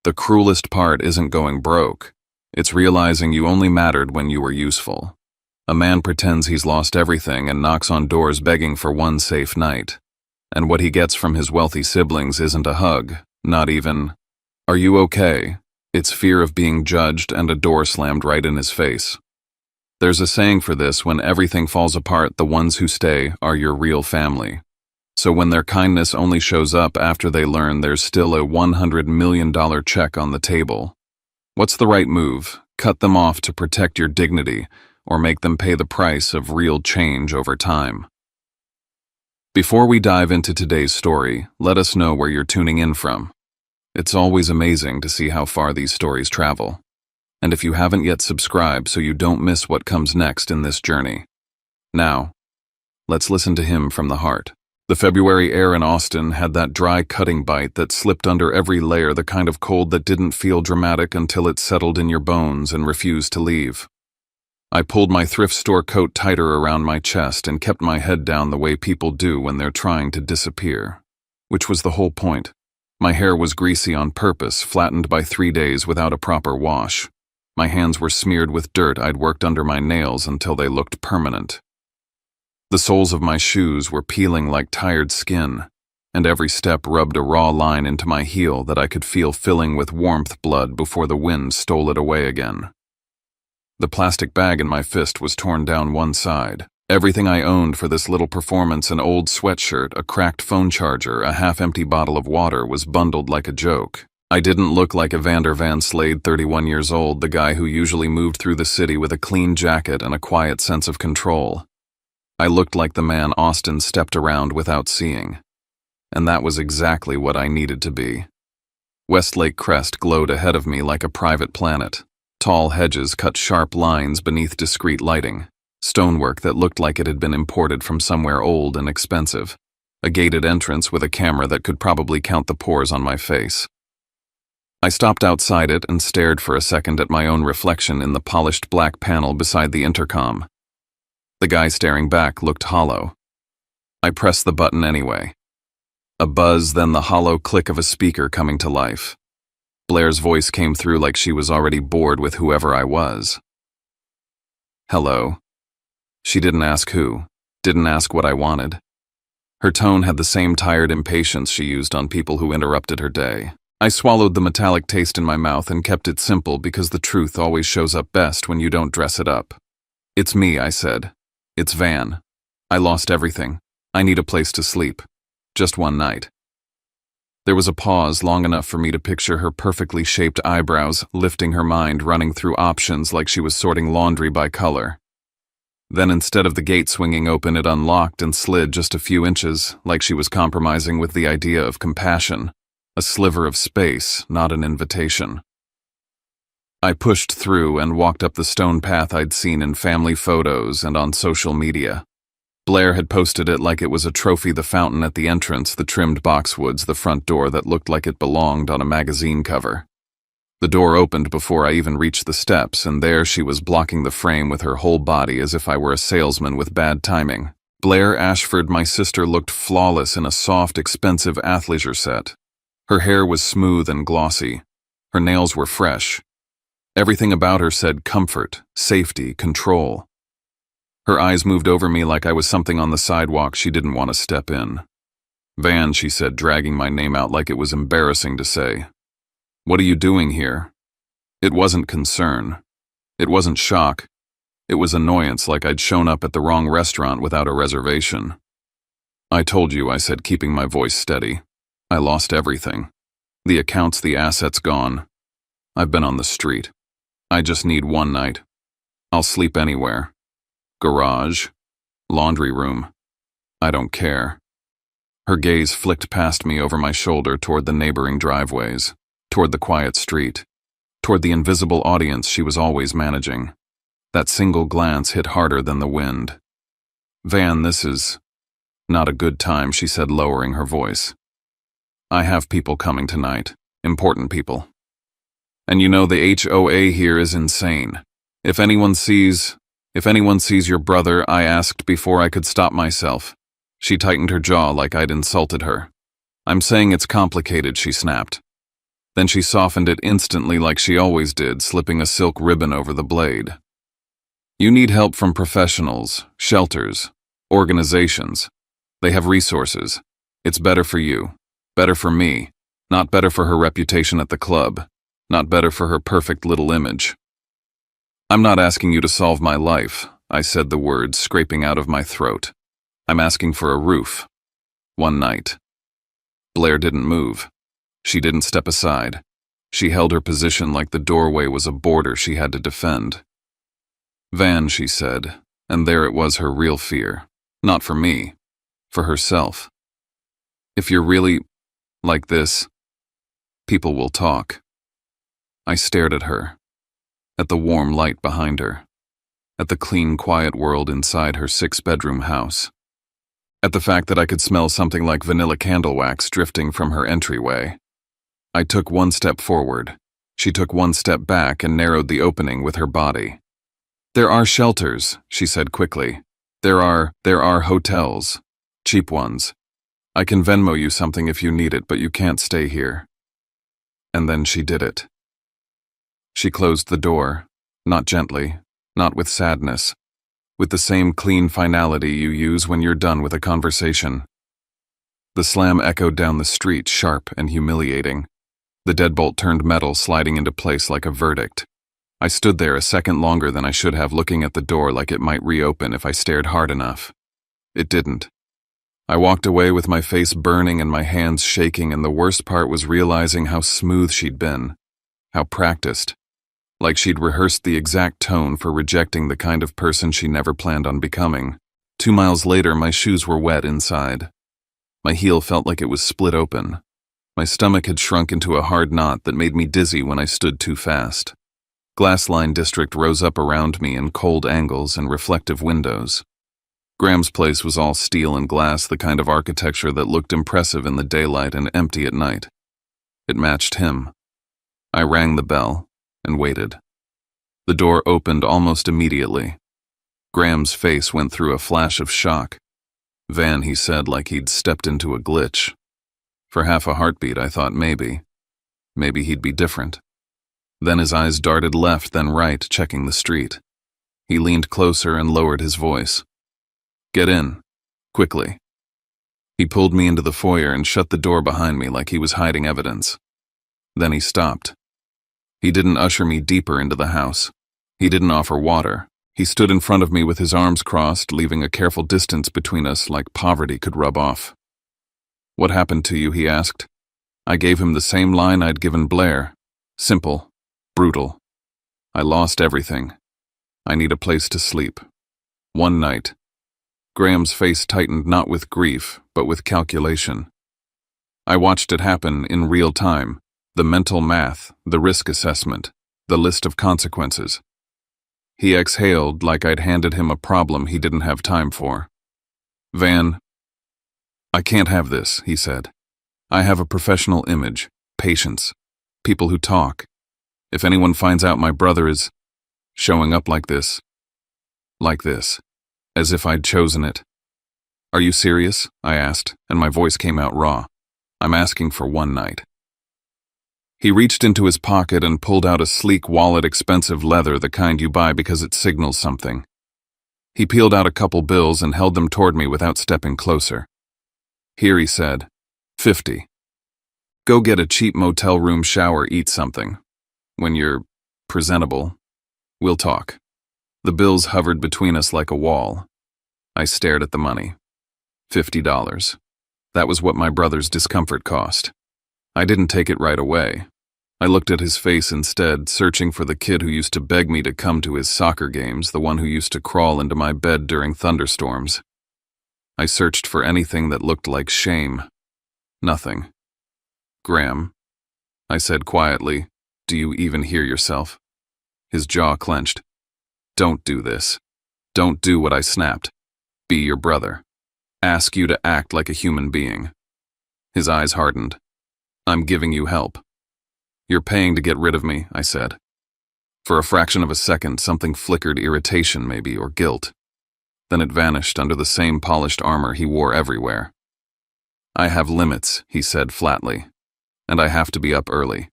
The cruelest part isn't going broke. It's realizing you only mattered when you were useful. A man pretends he's lost everything and knocks on doors begging for one safe night. And what he gets from his wealthy siblings isn't a hug, not even, "Are you okay?" It's fear of being judged and a door slammed right in his face. There's a saying for this: when everything falls apart, the ones who stay are your real family. So when their kindness only shows up after they learn there's still a $100 million check on the table, what's the right move? Cut them off to protect your dignity, or make them pay the price of real change over time? Before we dive into today's story, let us know where you're tuning in from. It's always amazing to see how far these stories travel. And if you haven't yet, subscribe so you don't miss what comes next in this journey. Now, let's listen to him from the heart. The February air in Austin had that dry, cutting bite that slipped under every layer, the kind of cold that didn't feel dramatic until it settled in your bones and refused to leave. I pulled my thrift store coat tighter around my chest and kept my head down the way people do when they're trying to disappear. Which was the whole point. My hair was greasy on purpose, flattened by 3 days without a proper wash. My hands were smeared with dirt I'd worked under my nails until they looked permanent. The soles of my shoes were peeling like tired skin, and every step rubbed a raw line into my heel that I could feel filling with warmth blood before the wind stole it away again. The plastic bag in my fist was torn down one side. Everything I owned for this little performance, an old sweatshirt, a cracked phone charger, a half-empty bottle of water, was bundled like a joke. I didn't look like Evander Van Slade, 31 years old, the guy who usually moved through the city with a clean jacket and a quiet sense of control. I looked like the man Austin stepped around without seeing. And that was exactly what I needed to be. Westlake Crest glowed ahead of me like a private planet. Tall hedges cut sharp lines beneath discreet lighting. Stonework that looked like it had been imported from somewhere old and expensive. A gated entrance with a camera that could probably count the pores on my face. I stopped outside it and stared for a second at my own reflection in the polished black panel beside the intercom. The guy staring back looked hollow. I pressed the button anyway. A buzz, then the hollow click of a speaker coming to life. Blair's voice came through like she was already bored with whoever I was. "Hello." She didn't ask who, didn't ask what I wanted. Her tone had the same tired impatience she used on people who interrupted her day. I swallowed the metallic taste in my mouth and kept it simple because the truth always shows up best when you don't dress it up. "It's me," I said. "It's Van. I lost everything. I need a place to sleep. Just one night." There was a pause long enough for me to picture her perfectly shaped eyebrows lifting, her mind running through options like she was sorting laundry by color. Then instead of the gate swinging open, it unlocked and slid just a few inches, like she was compromising with the idea of compassion. A sliver of space, not an invitation. I pushed through and walked up the stone path I'd seen in family photos and on social media. Blair had posted it like it was a trophy: the fountain at the entrance, the trimmed boxwoods, the front door that looked like it belonged on a magazine cover. The door opened before I even reached the steps, and there she was, blocking the frame with her whole body as if I were a salesman with bad timing. Blair Ashford, my sister, looked flawless in a soft, expensive athleisure set. Her hair was smooth and glossy. Her nails were fresh. Everything about her said comfort, safety, control. Her eyes moved over me like I was something on the sidewalk she didn't want to step in. "Van," she said, dragging my name out like it was embarrassing to say. "What are you doing here?" It wasn't concern. It wasn't shock. It was annoyance, like I'd shown up at the wrong restaurant without a reservation. "I told you," I said, keeping my voice steady. "I lost everything. The accounts, the assets gone. I've been on the street. I just need one night. I'll sleep anywhere. Garage. Laundry room. I don't care." Her gaze flicked past me over my shoulder toward the neighboring driveways, toward the quiet street, toward the invisible audience she was always managing. That single glance hit harder than the wind. "Van, this is not a good time," she said, lowering her voice. "I have people coming tonight. Important people. And you know the HOA here is insane. If anyone sees your brother," I asked before I could stop myself. She tightened her jaw like I'd insulted her. "I'm saying it's complicated," she snapped. Then she softened it instantly like she always did, slipping a silk ribbon over the blade. You need help from professionals, shelters, organizations. They have resources. It's better for you. Better for me. Not better for her reputation at the club. Not better for her perfect little image. I'm not asking you to solve my life, I said the words scraping out of my throat. I'm asking for a roof. One night. Blair didn't move. She didn't step aside. She held her position like the doorway was a border she had to defend. Van, she said, and there it was, her real fear. Not for me. For herself. If you're really like this, people will talk. I stared at her. At the warm light behind her. At the clean, quiet world inside her 6-bedroom house. At the fact that I could smell something like vanilla candle wax drifting from her entryway. I took one step forward. She took one step back and narrowed the opening with her body. There are shelters, she said quickly. There are hotels. Cheap ones. I can Venmo you something if you need it, but you can't stay here. And then she did it. She closed the door, not gently, not with sadness, with the same clean finality you use when you're done with a conversation. The slam echoed down the street, sharp and humiliating. The deadbolt turned metal, sliding into place like a verdict. I stood there a second longer than I should have, looking at the door like it might reopen if I stared hard enough. It didn't. I walked away with my face burning and my hands shaking, and the worst part was realizing how smooth she'd been, how practiced, like she'd rehearsed the exact tone for rejecting the kind of person she never planned on becoming. 2 miles later, my shoes were wet inside. My heel felt like it was split open. My stomach had shrunk into a hard knot that made me dizzy when I stood too fast. Glass-lined district rose up around me in cold angles and reflective windows. Graham's place was all steel and glass, the kind of architecture that looked impressive in the daylight and empty at night. It matched him. I rang the bell and waited. The door opened almost immediately. Graham's face went through a flash of shock. Van, he said, like he'd stepped into a glitch. For half a heartbeat, I thought maybe he'd be different. Then his eyes darted left, then right, checking the street. He leaned closer and lowered his voice. Get in. Quickly. He pulled me into the foyer and shut the door behind me like he was hiding evidence. Then he stopped. He didn't usher me deeper into the house. He didn't offer water. He stood in front of me with his arms crossed, leaving a careful distance between us like poverty could rub off. What happened to you, he asked. I gave him the same line I'd given Blair. Simple. Brutal. I lost everything. I need a place to sleep. One night. Graham's face tightened, not with grief, but with calculation. I watched it happen in real time. The mental math, the risk assessment, the list of consequences. He exhaled like I'd handed him a problem he didn't have time for. Van, I can't have this, he said. I have a professional image, patience, people who talk. If anyone finds out my brother is showing up like this, as if I'd chosen it. Are you serious? I asked, and my voice came out raw. I'm asking for one night. He reached into his pocket and pulled out a sleek wallet, expensive leather, the kind you buy because it signals something. He peeled out a couple bills and held them toward me without stepping closer. Here, he said, 50. Go get a cheap motel room, shower, eat something. When you're presentable, we'll talk. The bills hovered between us like a wall. I stared at the money. $50. That was what my brother's discomfort cost. I didn't take it right away. I looked at his face instead, searching for the kid who used to beg me to come to his soccer games, the one who used to crawl into my bed during thunderstorms. I searched for anything that looked like shame. Nothing. Graham, I said quietly, do you even hear yourself? His jaw clenched. Don't do this. Don't do what I snapped. Be your brother. Ask you to act like a human being. His eyes hardened. I'm giving you help. You're paying to get rid of me, I said. For a fraction of a second, something flickered, irritation maybe, or guilt. Then it vanished under the same polished armor he wore everywhere. I have limits, he said flatly, and I have to be up early.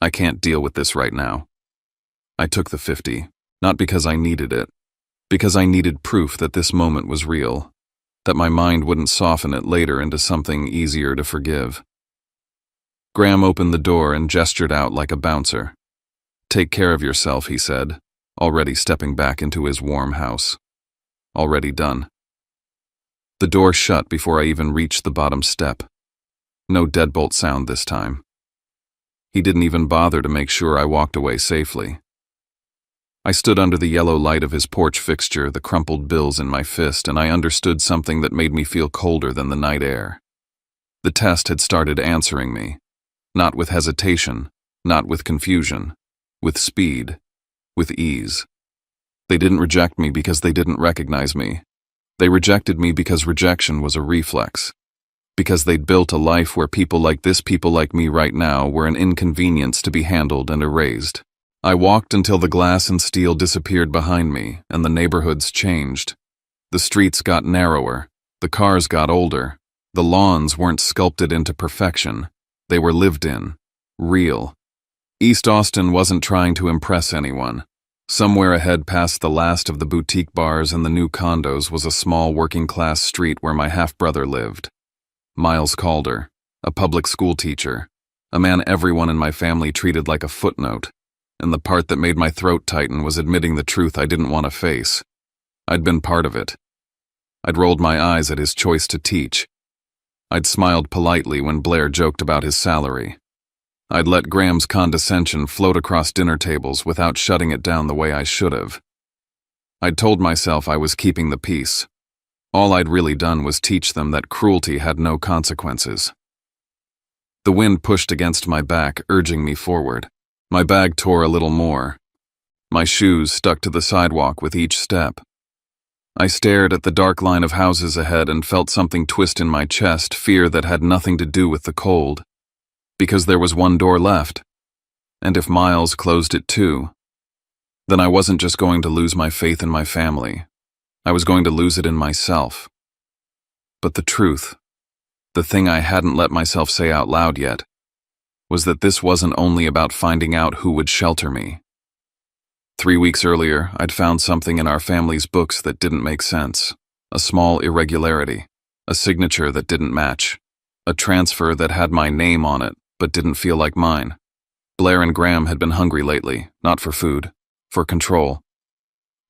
I can't deal with this right now. I took the 50, not because I needed it, because I needed proof that this moment was real, that my mind wouldn't soften it later into something easier to forgive. Graham opened the door and gestured out like a bouncer. "Take care of yourself," he said, already stepping back into his warm house. Already done. The door shut before I even reached the bottom step. No deadbolt sound this time. He didn't even bother to make sure I walked away safely. I stood under the yellow light of his porch fixture, the crumpled bills in my fist, and I understood something that made me feel colder than the night air. The test had started answering me, not with hesitation, not with confusion, with speed, with ease. They didn't reject me because they didn't recognize me. They rejected me because rejection was a reflex. Because they'd built a life where people like me right now, were an inconvenience to be handled and erased. I walked until the glass and steel disappeared behind me, and the neighborhoods changed. The streets got narrower, the cars got older, the lawns weren't sculpted into perfection. They were lived in, real. East Austin wasn't trying to impress anyone. Somewhere ahead past the last of the boutique bars and the new condos was a small working-class street where my half-brother lived. Miles Calder, a public school teacher, a man everyone in my family treated like a footnote, and the part that made my throat tighten was admitting the truth I didn't want to face. I'd been part of it. I'd rolled my eyes at his choice to teach. I'd smiled politely when Blair joked about his salary. I'd let Graham's condescension float across dinner tables without shutting it down the way I should have. I'd told myself I was keeping the peace. All I'd really done was teach them that cruelty had no consequences. The wind pushed against my back, urging me forward. My bag tore a little more. My shoes stuck to the sidewalk with each step. I stared at the dark line of houses ahead and felt something twist in my chest, fear that had nothing to do with the cold. Because there was one door left. And if Miles closed it too, then I wasn't just going to lose my faith in my family. I was going to lose it in myself. But the truth, the thing I hadn't let myself say out loud yet, was that this wasn't only about finding out who would shelter me. 3 weeks earlier, I'd found something in our family's books that didn't make sense. A small irregularity, a signature that didn't match, a transfer that had my name on it but didn't feel like mine. Blair and Graham had been hungry lately, not for food, for control.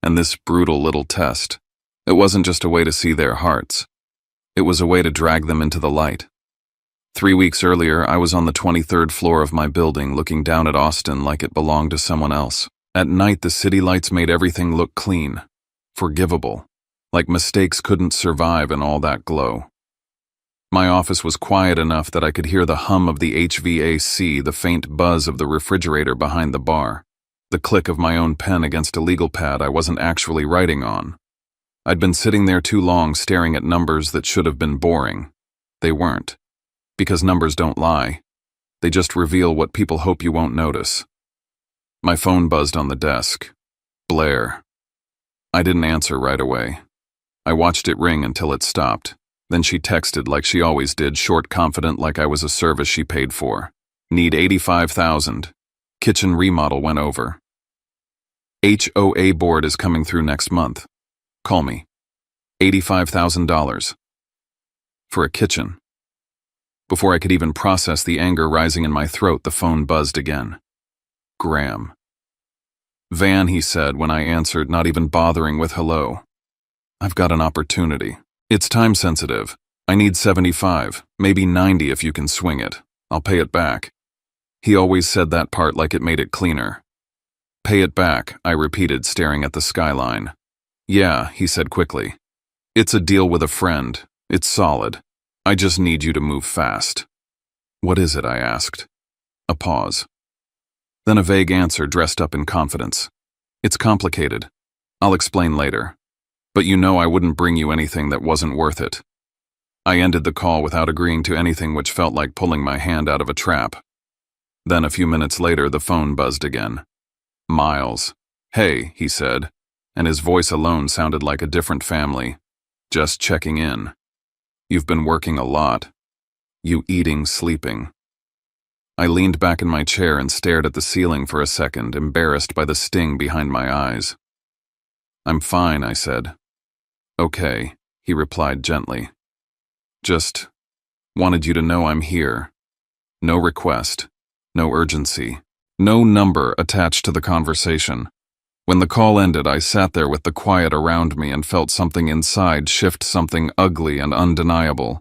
And this brutal little test, it wasn't just a way to see their hearts. It was a way to drag them into the light. 3 weeks earlier, I was on the 23rd floor of my building looking down at Austin like it belonged to someone else. At night, the city lights made everything look clean, forgivable, like mistakes couldn't survive in all that glow. My office was quiet enough that I could hear the hum of the HVAC, the faint buzz of the refrigerator behind the bar, the click of my own pen against a legal pad I wasn't actually writing on. I'd been sitting there too long staring at numbers that should have been boring. They weren't. Because numbers don't lie. They just reveal what people hope you won't notice. My phone buzzed on the desk. Blair. I didn't answer right away. I watched it ring until it stopped. Then she texted like she always did, short, confident, like I was a service she paid for. Need 85,000. Kitchen remodel went over. HOA board is coming through next month. Call me. $85,000. For a kitchen. Before I could even process the anger rising in my throat, the phone buzzed again. Graham. Van, he said when I answered, not even bothering with hello. I've got an opportunity. It's time sensitive. I need 75, maybe 90 if you can swing it. I'll pay it back. He always said that part like it made it cleaner. Pay it back, I repeated, staring at the skyline. Yeah, he said quickly. It's a deal with a friend. It's solid. I just need you to move fast. What is it? I asked. A pause. Then a vague answer dressed up in confidence. It's complicated. I'll explain later. But you know I wouldn't bring you anything that wasn't worth it. I ended the call without agreeing to anything which felt like pulling my hand out of a trap. Then a few minutes later, the phone buzzed again. Miles. Hey, he said, and his voice alone sounded like a different family. Just checking in. You've been working a lot. You eating, sleeping. I leaned back in my chair and stared at the ceiling for a second, embarrassed by the sting behind my eyes. "I'm fine," I said. "Okay," he replied gently. "Just wanted you to know I'm here. No request, no urgency, no number attached to the conversation." When the call ended, I sat there with the quiet around me and felt something inside shift, something ugly and undeniable.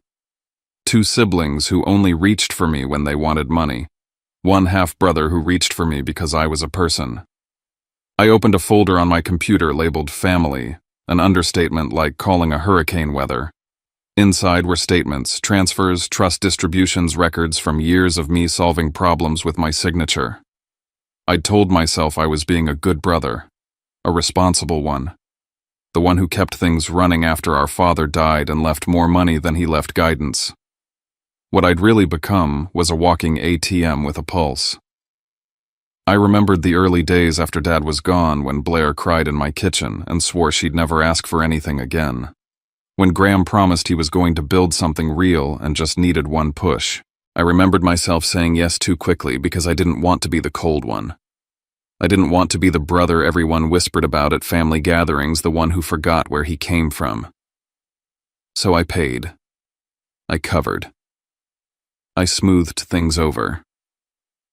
Two siblings who only reached for me when they wanted money. One half-brother who reached for me because I was a person. I opened a folder on my computer labeled Family, an understatement like calling a hurricane weather. Inside were statements, transfers, trust distributions, records from years of me solving problems with my signature. I'd told myself I was being a good brother, a responsible one, the one who kept things running after our father died and left more money than he left guidance. What I'd really become was a walking ATM with a pulse. I remembered the early days after Dad was gone when Blair cried in my kitchen and swore she'd never ask for anything again. When Graham promised he was going to build something real and just needed one push. I remembered myself saying yes too quickly because I didn't want to be the cold one. I didn't want to be the brother everyone whispered about at family gatherings, the one who forgot where he came from. So I paid. I covered. I smoothed things over.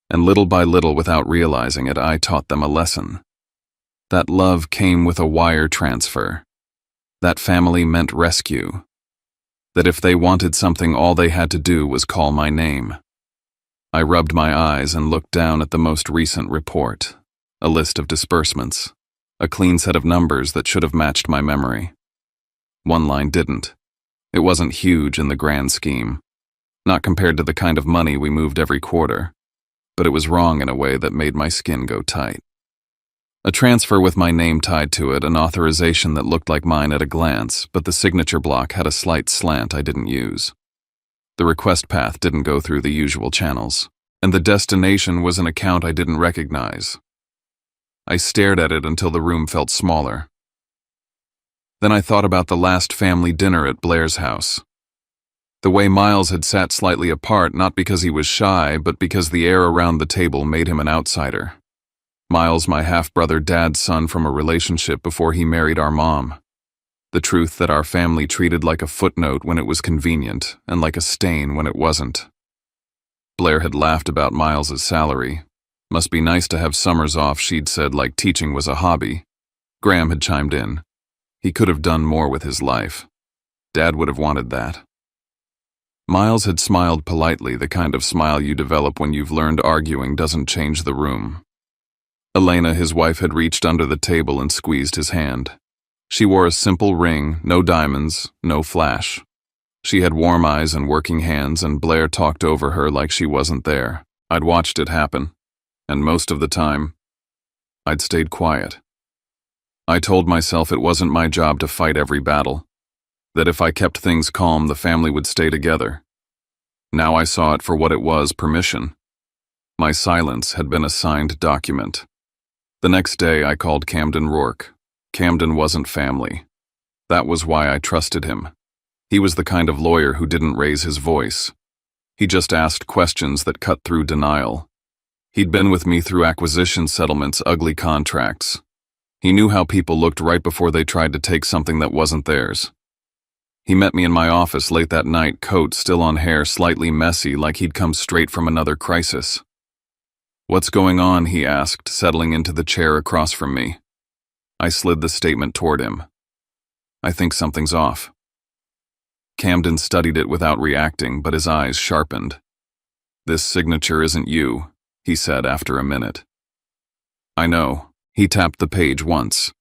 And little by little, without realizing it, I taught them a lesson. That love came with a wire transfer. That family meant rescue. That if they wanted something, all they had to do was call my name. I rubbed my eyes and looked down at the most recent report. A list of disbursements. A clean set of numbers that should have matched my memory. One line didn't. It wasn't huge in the grand scheme. Not compared to the kind of money we moved every quarter. But it was wrong in a way that made my skin go tight. A transfer with my name tied to it, an authorization that looked like mine at a glance, but the signature block had a slight slant I didn't use. The request path didn't go through the usual channels, and the destination was an account I didn't recognize. I stared at it until the room felt smaller. Then I thought about the last family dinner at Blair's house. The way Miles had sat slightly apart, not because he was shy, but because the air around the table made him an outsider. Miles, my half-brother, Dad's son from a relationship before he married our mom. The truth that our family treated like a footnote when it was convenient, and like a stain when it wasn't. Blair had laughed about Miles's salary. Must be nice to have summers off, she'd said, like teaching was a hobby. Graham had chimed in. He could have done more with his life. Dad would have wanted that. Miles had smiled politely, the kind of smile you develop when you've learned arguing doesn't change the room. Elena, his wife, had reached under the table and squeezed his hand. She wore a simple ring, no diamonds, no flash. She had warm eyes and working hands, and Blair talked over her like she wasn't there. I'd watched it happen. And most of the time, I'd stayed quiet. I told myself it wasn't my job to fight every battle, that if I kept things calm, the family would stay together. Now I saw it for what it was, permission. My silence had been a signed document. The next day, I called Camden Rourke. Camden wasn't family. That was why I trusted him. He was the kind of lawyer who didn't raise his voice. He just asked questions that cut through denial. He'd been with me through acquisition settlements, ugly contracts. He knew how people looked right before they tried to take something that wasn't theirs. He met me in my office late that night, coat still on, hair slightly messy, like he'd come straight from another crisis. "What's going on?" he asked, settling into the chair across from me. I slid the statement toward him. "I think something's off." Camden studied it without reacting, but his eyes sharpened. "This signature isn't you," he said after a minute. "I know." He tapped the page once.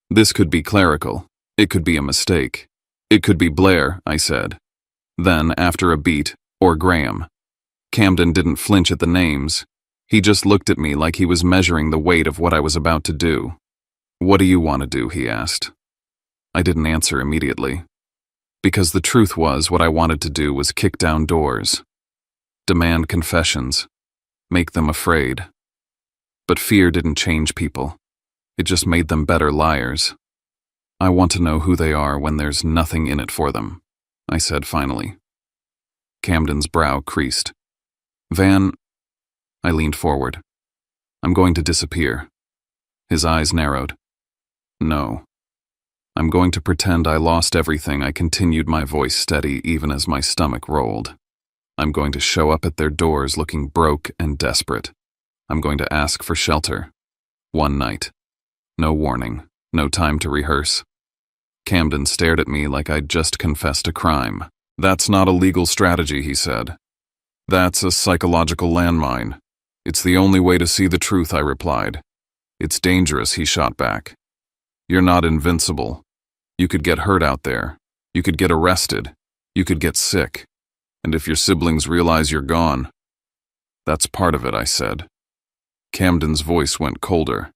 "This could be clerical. It could be a mistake. It could be Blair," I said. Then, after a beat, "or Graham." Camden didn't flinch at the names. He just looked at me like he was measuring the weight of what I was about to do. "What do you want to do?" he asked. I didn't answer immediately. Because the truth was, what I wanted to do was kick down doors. Demand confessions. Make them afraid. But fear didn't change people. It just made them better liars. "I want to know who they are when there's nothing in it for them," I said finally. Camden's brow creased. I leaned forward. I'm going to disappear. His eyes narrowed. No. I'm going to pretend I lost everything. I continued, my voice steady even as my stomach rolled. I'm going to show up at their doors looking broke and desperate. I'm going to ask for shelter. One night. No warning. No time to rehearse. Camden stared at me like I'd just confessed a crime. That's not a legal strategy, he said. That's a psychological landmine. It's the only way to see the truth, I replied. It's dangerous, he shot back. You're not invincible. You could get hurt out there. You could get arrested. You could get sick. And if your siblings realize you're gone, that's part of it, I said. Camden's voice went colder.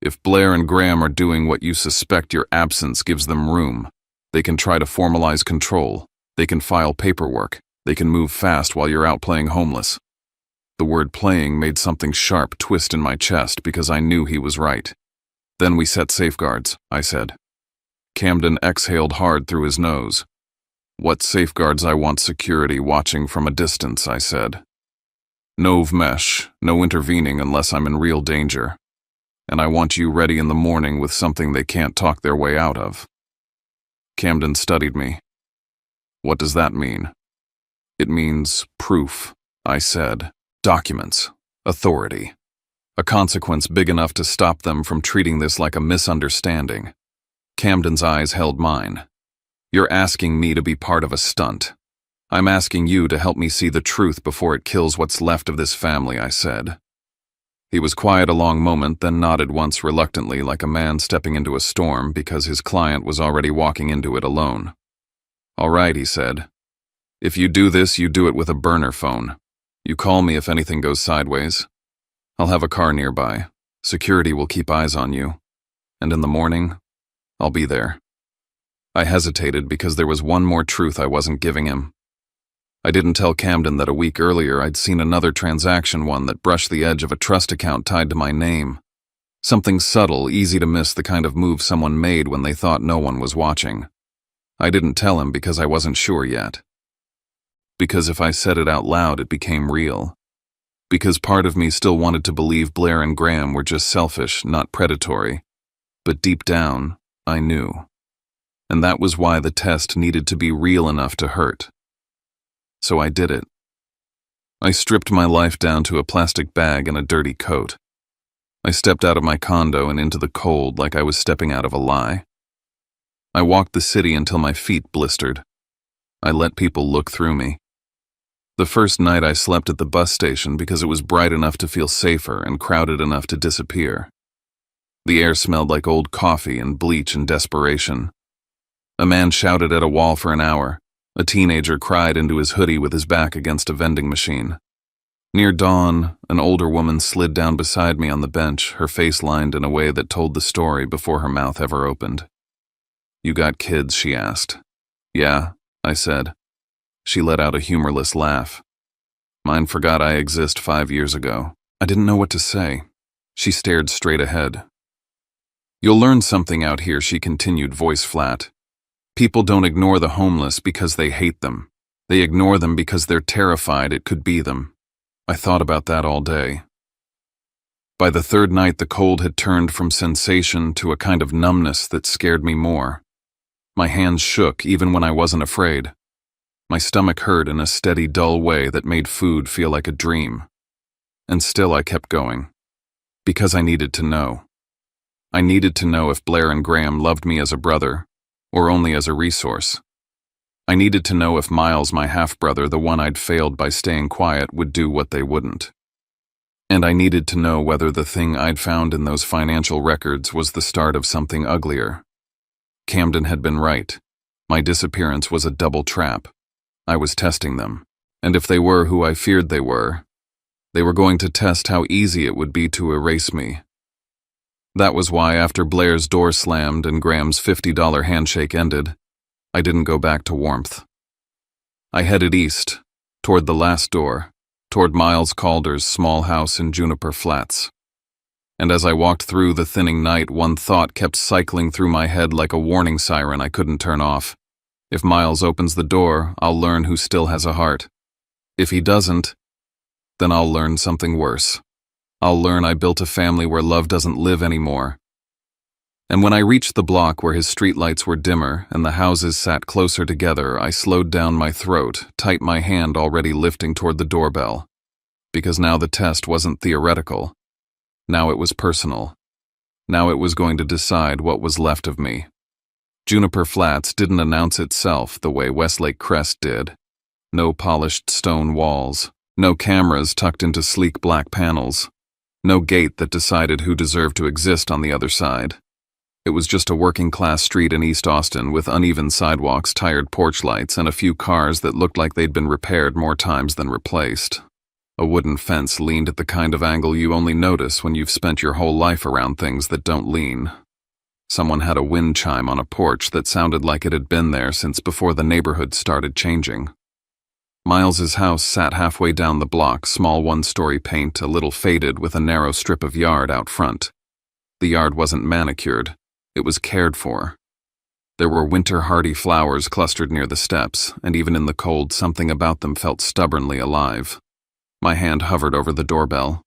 If Blair and Graham are doing what you suspect, your absence gives them room. They can try to formalize control. They can file paperwork. They can move fast while you're out playing homeless. The word playing made something sharp twist in my chest because I knew he was right. Then we set safeguards, I said. Camden exhaled hard through his nose. What safeguards? I want security watching from a distance, I said. No mesh, no intervening unless I'm in real danger. And I want you ready in the morning with something they can't talk their way out of. Camden studied me. What does that mean? It means proof, I said. Documents. Authority. A consequence big enough to stop them from treating this like a misunderstanding. Camden's eyes held mine. You're asking me to be part of a stunt. I'm asking you to help me see the truth before it kills what's left of this family, I said. He was quiet a long moment, then nodded once reluctantly like a man stepping into a storm because his client was already walking into it alone. All right, he said. If you do this, you do it with a burner phone. You call me if anything goes sideways. I'll have a car nearby. Security will keep eyes on you. And in the morning, I'll be there. I hesitated because there was one more truth I wasn't giving him. I didn't tell Camden that a week earlier I'd seen another transaction, one that brushed the edge of a trust account tied to my name. Something subtle, easy to miss, the kind of move someone made when they thought no one was watching. I didn't tell him because I wasn't sure yet. Because if I said it out loud, it became real. Because part of me still wanted to believe Blair and Graham were just selfish, not predatory. But deep down, I knew. And that was why the test needed to be real enough to hurt. So I did it. I stripped my life down to a plastic bag and a dirty coat. I stepped out of my condo and into the cold like I was stepping out of a lie. I walked the city until my feet blistered. I let people look through me. The first night I slept at the bus station because it was bright enough to feel safer and crowded enough to disappear. The air smelled like old coffee and bleach and desperation. A man shouted at a wall for an hour. A teenager cried into his hoodie with his back against a vending machine. Near dawn, an older woman slid down beside me on the bench, her face lined in a way that told the story before her mouth ever opened. You got kids, she asked. Yeah, I said. She let out a humorless laugh. Mine forgot I exist 5 years ago. I didn't know what to say. She stared straight ahead. You'll learn something out here, she continued, voice flat. People don't ignore the homeless because they hate them. They ignore them because they're terrified it could be them. I thought about that all day. By the third night, the cold had turned from sensation to a kind of numbness that scared me more. My hands shook even when I wasn't afraid. My stomach hurt in a steady, dull way that made food feel like a dream. And still I kept going. Because I needed to know. I needed to know if Blair and Graham loved me as a brother, or only as a resource. I needed to know if Miles, my half-brother, the one I'd failed by staying quiet, would do what they wouldn't. And I needed to know whether the thing I'd found in those financial records was the start of something uglier. Camden had been right. My disappearance was a double trap. I was testing them, and if they were who I feared they were going to test how easy it would be to erase me. That was why, after Blair's door slammed and Graham's $50 handshake ended, I didn't go back to warmth. I headed east, toward the last door, toward Miles Calder's small house in Juniper Flats. And as I walked through the thinning night, one thought kept cycling through my head like a warning siren I couldn't turn off. If Miles opens the door, I'll learn who still has a heart. If he doesn't, Then I'll learn something worse. I'll learn I built a family where love doesn't live anymore. And when I reached the block where his streetlights were dimmer and the houses sat closer together, I slowed down my throat, tight my hand already lifting toward the doorbell. Because now the test wasn't theoretical. Now it was personal. Now it was going to decide what was left of me. Juniper Flats didn't announce itself the way Westlake Crest did. No polished stone walls, no cameras tucked into sleek black panels, no gate that decided who deserved to exist on the other side. It was just a working-class street in East Austin with uneven sidewalks, tired porch lights, and a few cars that looked like they'd been repaired more times than replaced. A wooden fence leaned at the kind of angle you only notice when you've spent your whole life around things that don't lean. Someone had a wind chime on a porch that sounded like it had been there since before the neighborhood started changing. Miles's house sat halfway down the block, small one-story paint, a little faded with a narrow strip of yard out front. The yard wasn't manicured. It was cared for. There were winter-hardy flowers clustered near the steps, and even in the cold, something about them felt stubbornly alive. My hand hovered over the doorbell.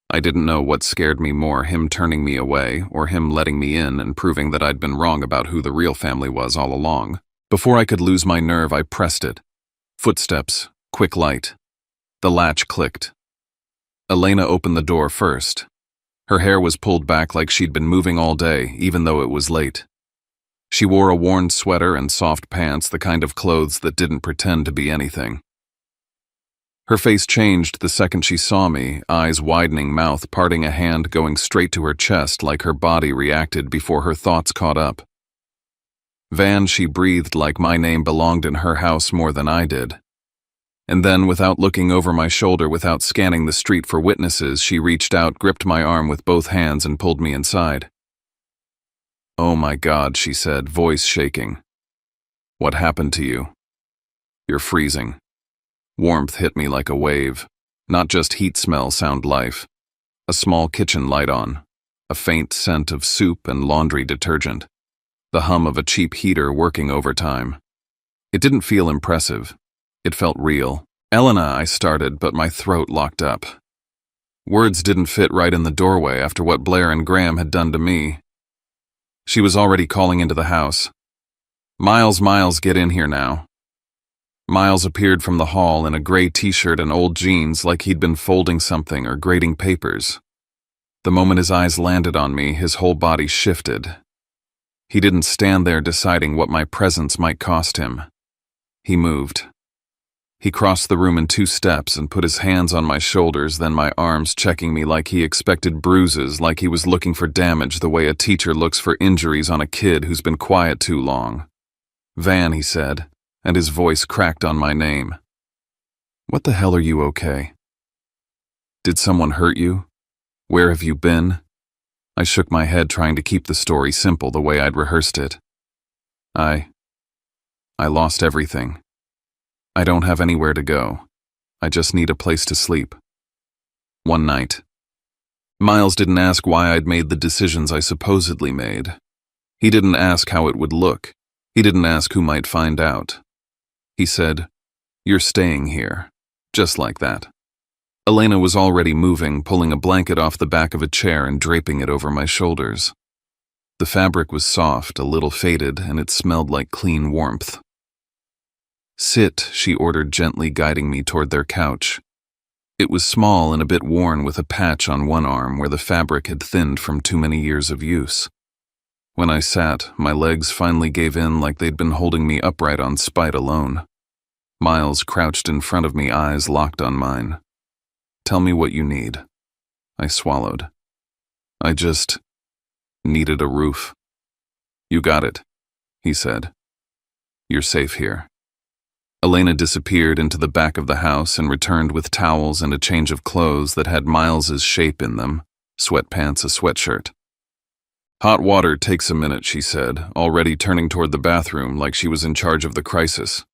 I didn't know what scared me more, him turning me away, or him letting me in and proving that I'd been wrong about who the real family was all along. Before I could lose my nerve, I pressed it. Footsteps, quick light. The latch clicked. Elena opened the door first. Her hair was pulled back like she'd been moving all day, even though it was late. She wore a worn sweater and soft pants, the kind of clothes that didn't pretend to be anything. Her face changed the second she saw me, eyes widening, mouth parting, a hand going straight to her chest like her body reacted before her thoughts caught up. Van, she breathed like my name belonged in her house more than I did. And then, without looking over my shoulder, without scanning the street for witnesses, she reached out, gripped my arm with both hands, and pulled me inside. "Oh my God," she said, voice shaking. "What happened to you? You're freezing." Warmth hit me like a wave. Not just heat smell, sound life. A small kitchen light on. A faint scent of soup and laundry detergent. The hum of a cheap heater working overtime. It didn't feel impressive. It felt real. "Elena," I started, but my throat locked up. Words didn't fit right in the doorway after what Blair and Graham had done to me. She was already calling into the house. Miles, get in here now." Miles appeared from the hall in a gray t-shirt and old jeans, like he'd been folding something or grading papers. The moment his eyes landed on me, his whole body shifted. He didn't stand there deciding what my presence might cost him. He moved. He crossed the room in 2 steps and put his hands on my shoulders, then my arms, checking me like he expected bruises, like he was looking for damage the way a teacher looks for injuries on a kid who's been quiet too long. "Van," he said, and his voice cracked on my name. "What the hell, are you okay? Did someone hurt you? Where have you been?" I shook my head, trying to keep the story simple the way I'd rehearsed it. I lost everything. I don't have anywhere to go. I just need a place to sleep. One night. Miles didn't ask why I'd made the decisions I supposedly made. He didn't ask how it would look. He didn't ask who might find out. He said, "You're staying here." Just like that. Elena was already moving, pulling a blanket off the back of a chair and draping it over my shoulders. The fabric was soft, a little faded, and it smelled like clean warmth. "Sit," she ordered, gently guiding me toward their couch. It was small and a bit worn, with a patch on one arm where the fabric had thinned from too many years of use. When I sat, my legs finally gave in like they'd been holding me upright on spite alone. Miles crouched in front of me, eyes locked on mine. "Tell me what you need." I swallowed. "I just needed a roof." "You got it," he said. "You're safe here." Elena disappeared into the back of the house and returned with towels and a change of clothes that had Miles's shape in them, sweatpants, a sweatshirt. "Hot water takes a minute," she said, already turning toward the bathroom like she was in charge of the crisis.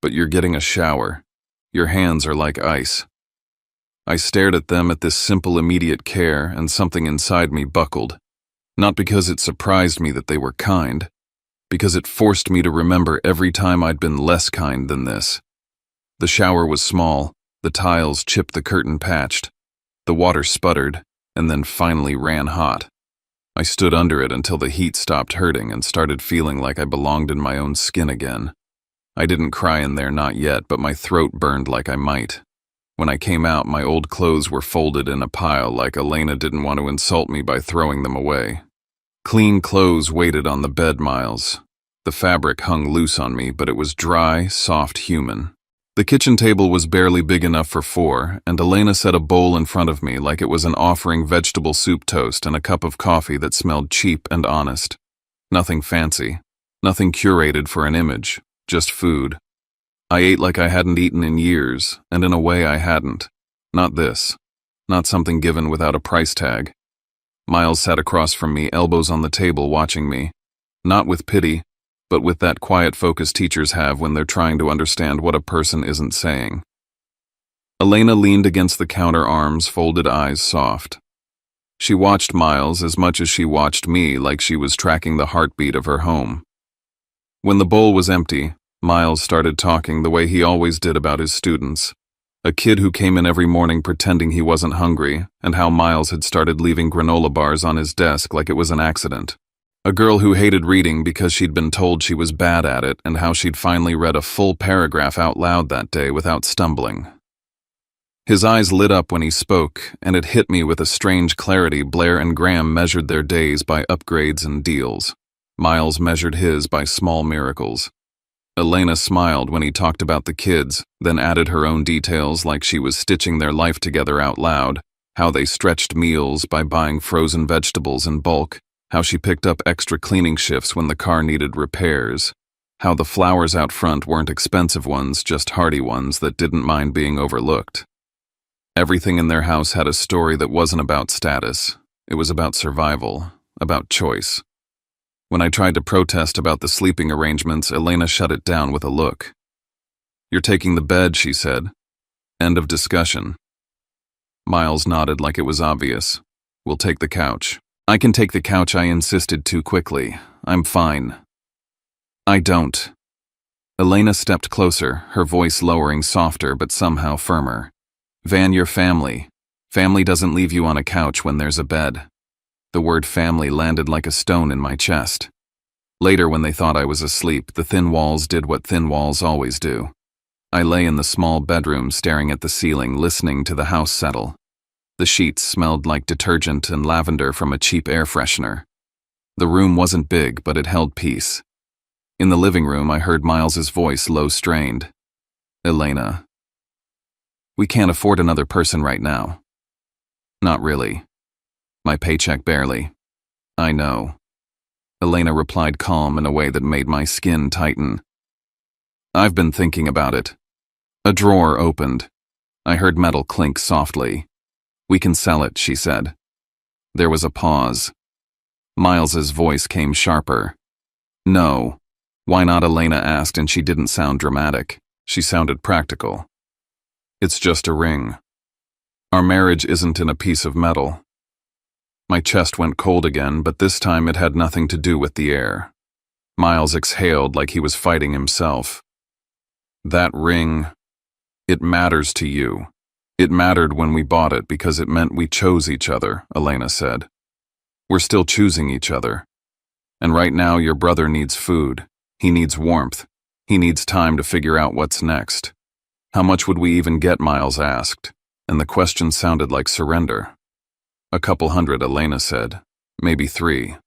"But you're getting a shower. Your hands are like ice." I stared at them, at this simple, immediate care, and something inside me buckled. Not because it surprised me that they were kind, because it forced me to remember every time I'd been less kind than this. The shower was small, The tiles chipped the curtain patched. The water sputtered, and then finally ran hot. I stood under it until the heat stopped hurting and started feeling like I belonged in my own skin again. I didn't cry in there, not yet, but my throat burned like I might. When I came out, my old clothes were folded in a pile like Elena didn't want to insult me by throwing them away. Clean clothes waited on the bed, Miles. The fabric hung loose on me, but it was dry, soft, human. The kitchen table was barely big enough for four, and Elena set a bowl in front of me like it was an offering vegetable soup toast and a cup of coffee that smelled cheap and honest. Nothing fancy, nothing curated for an image, just food. I ate like I hadn't eaten in years, and in a way I hadn't. Not this. Not something given without a price tag. Miles sat across from me, elbows on the table, watching me. Not with pity, but with that quiet focus teachers have when they're trying to understand what a person isn't saying. Elena leaned against the counter, arms folded, eyes soft. She watched Miles as much as she watched me, like she was tracking the heartbeat of her home. When the bowl was empty, Miles started talking the way he always did about his students. A kid who came in every morning pretending he wasn't hungry, and how Miles had started leaving granola bars on his desk like it was an accident. A girl who hated reading because she'd been told she was bad at it, and how she'd finally read a full paragraph out loud that day without stumbling. His eyes lit up when he spoke, and it hit me with a strange clarity. Blair and Graham measured their days by upgrades and deals. Miles measured his by small miracles. Elena smiled when he talked about the kids, then added her own details like she was stitching their life together out loud, how they stretched meals by buying frozen vegetables in bulk, how she picked up extra cleaning shifts when the car needed repairs, how the flowers out front weren't expensive ones, just hardy ones that didn't mind being overlooked. Everything in their house had a story that wasn't about status. It was about survival, about choice. When I tried to protest about the sleeping arrangements, Elena shut it down with a look. "You're taking the bed," she said. "End of discussion." Miles nodded like it was obvious. "We'll take the couch." "I can take the couch," I insisted too quickly. "I'm fine." "I don't." Elena stepped closer, her voice lowering, softer but somehow firmer. "Van, your family. Family doesn't leave you on a couch when there's a bed." The word family landed like a stone in my chest. Later, when they thought I was asleep, the thin walls did what thin walls always do. I lay in the small bedroom staring at the ceiling, listening to the house settle. The sheets smelled like detergent and lavender from a cheap air freshener. The room wasn't big, but it held peace. In the living room, I heard Miles's voice, low, strained. "Elena, we can't afford another person right now." "Not really. My paycheck barely." "I know." Elena replied, calm in a way that made my skin tighten. "I've been thinking about it." A drawer opened. I heard metal clink softly. "We can sell it," she said. There was a pause. Miles's voice came sharper. "No." "Why not?" Elena asked, and she didn't sound dramatic. She sounded practical. "It's just a ring. Our marriage isn't in a piece of metal." My chest went cold again, but this time it had nothing to do with the air. Miles exhaled like he was fighting himself. "That ring, it matters to you. It mattered when we bought it because it meant we chose each other," Elena said. "We're still choosing each other. And right now your brother needs food. He needs warmth. He needs time to figure out what's next." "How much would we even get?" Miles asked, and the question sounded like surrender. "A couple hundred," Elena said. "Maybe 3.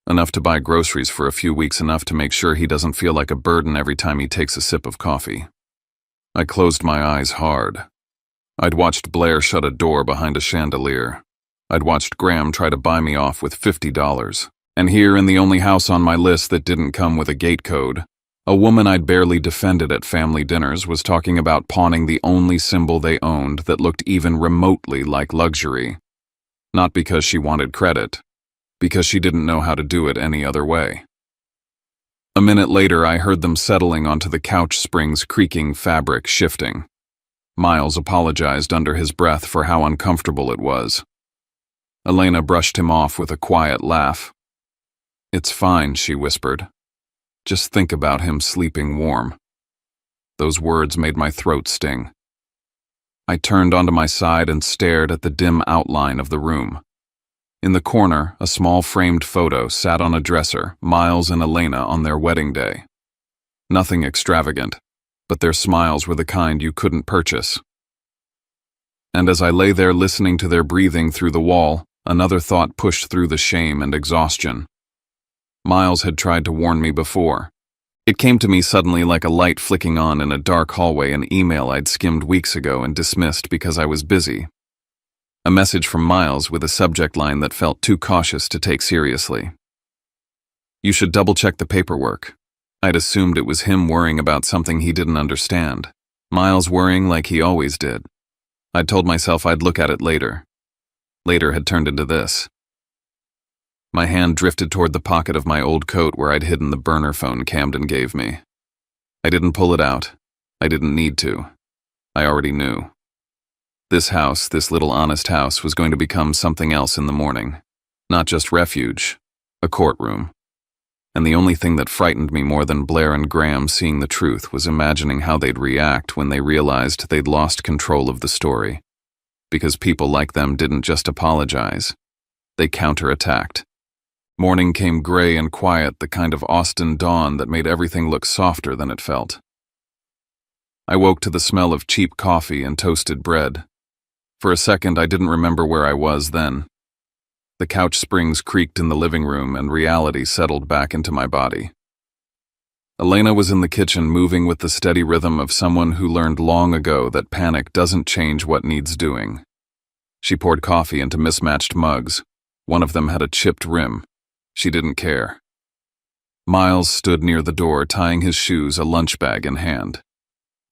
Enough to buy groceries for a few weeks, enough to make sure he doesn't feel like a burden every time he takes a sip of coffee." I closed my eyes hard. I'd watched Blair shut a door behind a chandelier. I'd watched Graham try to buy me off with $50. And here, in the only house on my list that didn't come with a gate code, a woman I'd barely defended at family dinners was talking about pawning the only symbol they owned that looked even remotely like luxury. Not because she wanted credit, because she didn't know how to do it any other way. A minute later, I heard them settling onto the couch springs, creaking, fabric shifting. Miles apologized under his breath for how uncomfortable it was. Elena brushed him off with a quiet laugh. "It's fine," she whispered. "Just think about him sleeping warm." Those words made my throat sting. I turned onto my side and stared at the dim outline of the room. In the corner, a small framed photo sat on a dresser, Miles and Elena on their wedding day. Nothing extravagant, but their smiles were the kind you couldn't purchase. And as I lay there listening to their breathing through the wall, another thought pushed through the shame and exhaustion. Miles had tried to warn me before. It came to me suddenly like a light flicking on in a dark hallway, an email I'd skimmed weeks ago and dismissed because I was busy. A message from Miles with a subject line that felt too cautious to take seriously. You should double-check the paperwork. I'd assumed it was him worrying about something he didn't understand. Miles worrying like he always did. I'd told myself I'd look at it later. Later had turned into this. My hand drifted toward the pocket of my old coat where I'd hidden the burner phone Camden gave me. I didn't pull it out. I didn't need to. I already knew. This house, this little honest house, was going to become something else in the morning. Not just refuge, a courtroom. And the only thing that frightened me more than Blair and Graham seeing the truth was imagining how they'd react when they realized they'd lost control of the story. Because people like them didn't just apologize. They counterattacked. Morning came gray and quiet, the kind of Austin dawn that made everything look softer than it felt. I woke to the smell of cheap coffee and toasted bread. For a second, I didn't remember where I was then. The couch springs creaked in the living room and reality settled back into my body. Elena was in the kitchen, moving with the steady rhythm of someone who learned long ago that panic doesn't change what needs doing. She poured coffee into mismatched mugs. One of them had a chipped rim. She didn't care. Miles stood near the door, tying his shoes, a lunch bag in hand.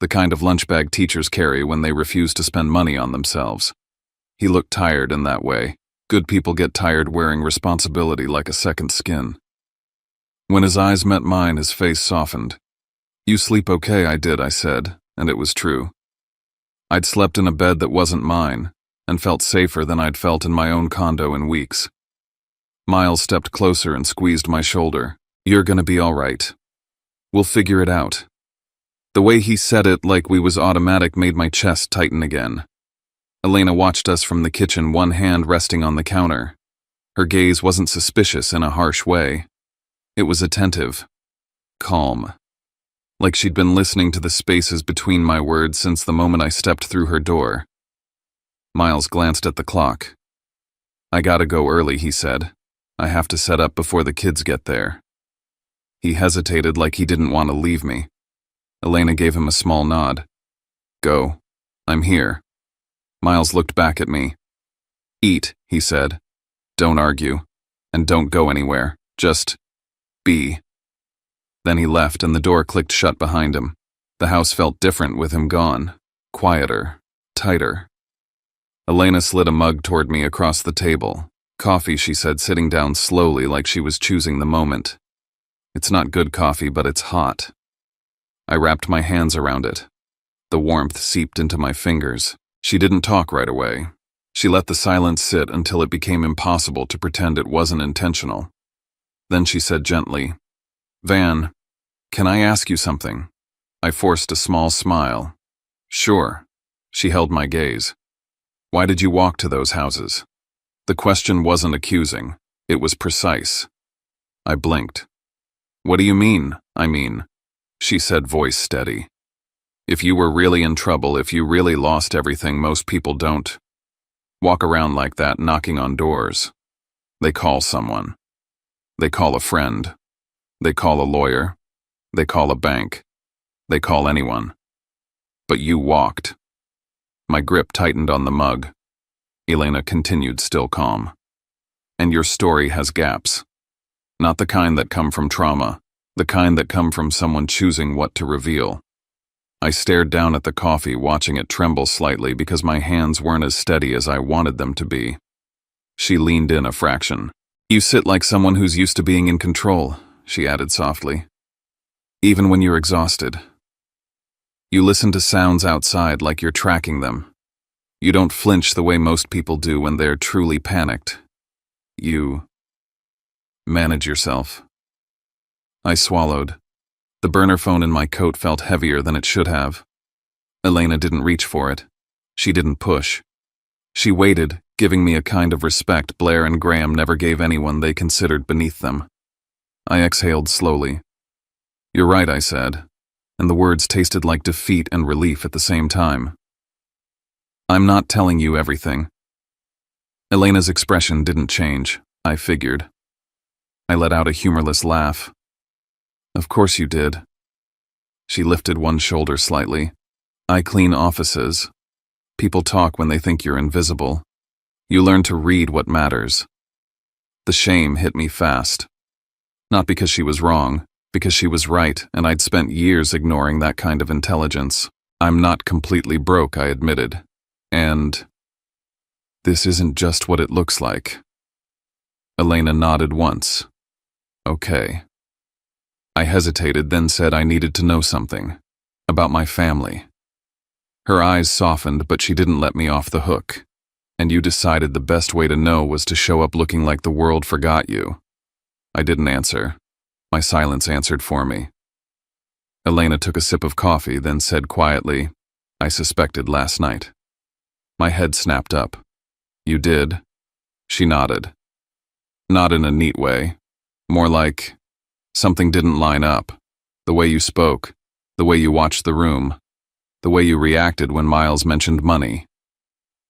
The kind of lunch bag teachers carry when they refuse to spend money on themselves. He looked tired in that way. Good people get tired wearing responsibility like a second skin. When his eyes met mine, his face softened. You sleep okay, I did, I said, and it was true. I'd slept in a bed that wasn't mine, and felt safer than I'd felt in my own condo in weeks. Miles stepped closer and squeezed my shoulder. You're gonna be all right. We'll figure it out. The way he said it, like we was automatic, made my chest tighten again. Elena watched us from the kitchen, one hand resting on the counter. Her gaze wasn't suspicious in a harsh way. It was attentive, calm, like she'd been listening to the spaces between my words since the moment I stepped through her door. Miles glanced at the clock. I gotta go early, he said. I have to set up before the kids get there. He hesitated like he didn't want to leave me. Elena gave him a small nod. Go. I'm here. Miles looked back at me. Eat, he said. Don't argue. And don't go anywhere. Just be. Then he left and the door clicked shut behind him. The house felt different with him gone. Quieter. Tighter. Elena slid a mug toward me across the table. Coffee, she said, sitting down slowly like she was choosing the moment. It's not good coffee, but it's hot. I wrapped my hands around it. The warmth seeped into my fingers. She didn't talk right away. She let the silence sit until it became impossible to pretend it wasn't intentional. Then she said gently, Van, can I ask you something? I forced a small smile. Sure. She held my gaze. Why did you walk to those houses? The question wasn't accusing. It was precise. I blinked. What do you mean? I mean, she said, voice steady. If you were really in trouble, if you really lost everything, most people don't walk around like that, knocking on doors. They call someone. They call a friend. They call a lawyer. They call a bank. They call anyone. But you walked. My grip tightened on the mug. Elena continued, still calm. And your story has gaps. Not the kind that come from trauma, the kind that come from someone choosing what to reveal. I stared down at the coffee, watching it tremble slightly because my hands weren't as steady as I wanted them to be. She leaned in a fraction. You sit like someone who's used to being in control, she added softly. Even when you're exhausted. You listen to sounds outside like you're tracking them. You don't flinch the way most people do when they're truly panicked. You manage yourself. I swallowed. The burner phone in my coat felt heavier than it should have. Elena didn't reach for it. She didn't push. She waited, giving me a kind of respect Blair and Graham never gave anyone they considered beneath them. I exhaled slowly. "You're right," I said, and the words tasted like defeat and relief at the same time. "I'm not telling you everything." Elena's expression didn't change, I figured. I let out a humorless laugh. "Of course you did." She lifted one shoulder slightly. "I clean offices. People talk when they think you're invisible. You learn to read what matters." The shame hit me fast. Not because she was wrong, because she was right, and I'd spent years ignoring that kind of intelligence. "I'm not completely broke," I admitted. "And this isn't just what it looks like." Elena nodded once. "Okay." I hesitated, then said I needed to know something. About my family. Her eyes softened, but she didn't let me off the hook. "And you decided the best way to know was to show up looking like the world forgot you." I didn't answer. My silence answered for me. Elena took a sip of coffee, then said quietly, "I suspected last night." My head snapped up. "You did?" She nodded. Not in a neat way. More like, something didn't line up. The way you spoke, the way you watched the room, the way you reacted when Miles mentioned money.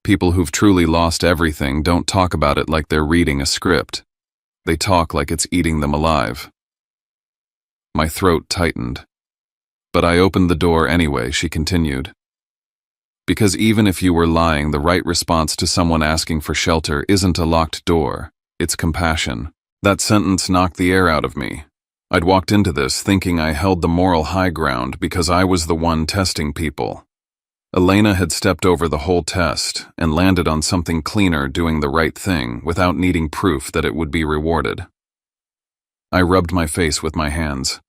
People who've truly lost everything don't talk about it like they're reading a script. They talk like it's eating them alive. My throat tightened. "But I opened the door anyway," she continued. "Because even if you were lying, the right response to someone asking for shelter isn't a locked door, it's compassion." That sentence knocked the air out of me. I'd walked into this thinking I held the moral high ground because I was the one testing people. Elena had stepped over the whole test and landed on something cleaner, doing the right thing without needing proof that it would be rewarded. I rubbed my face with my hands.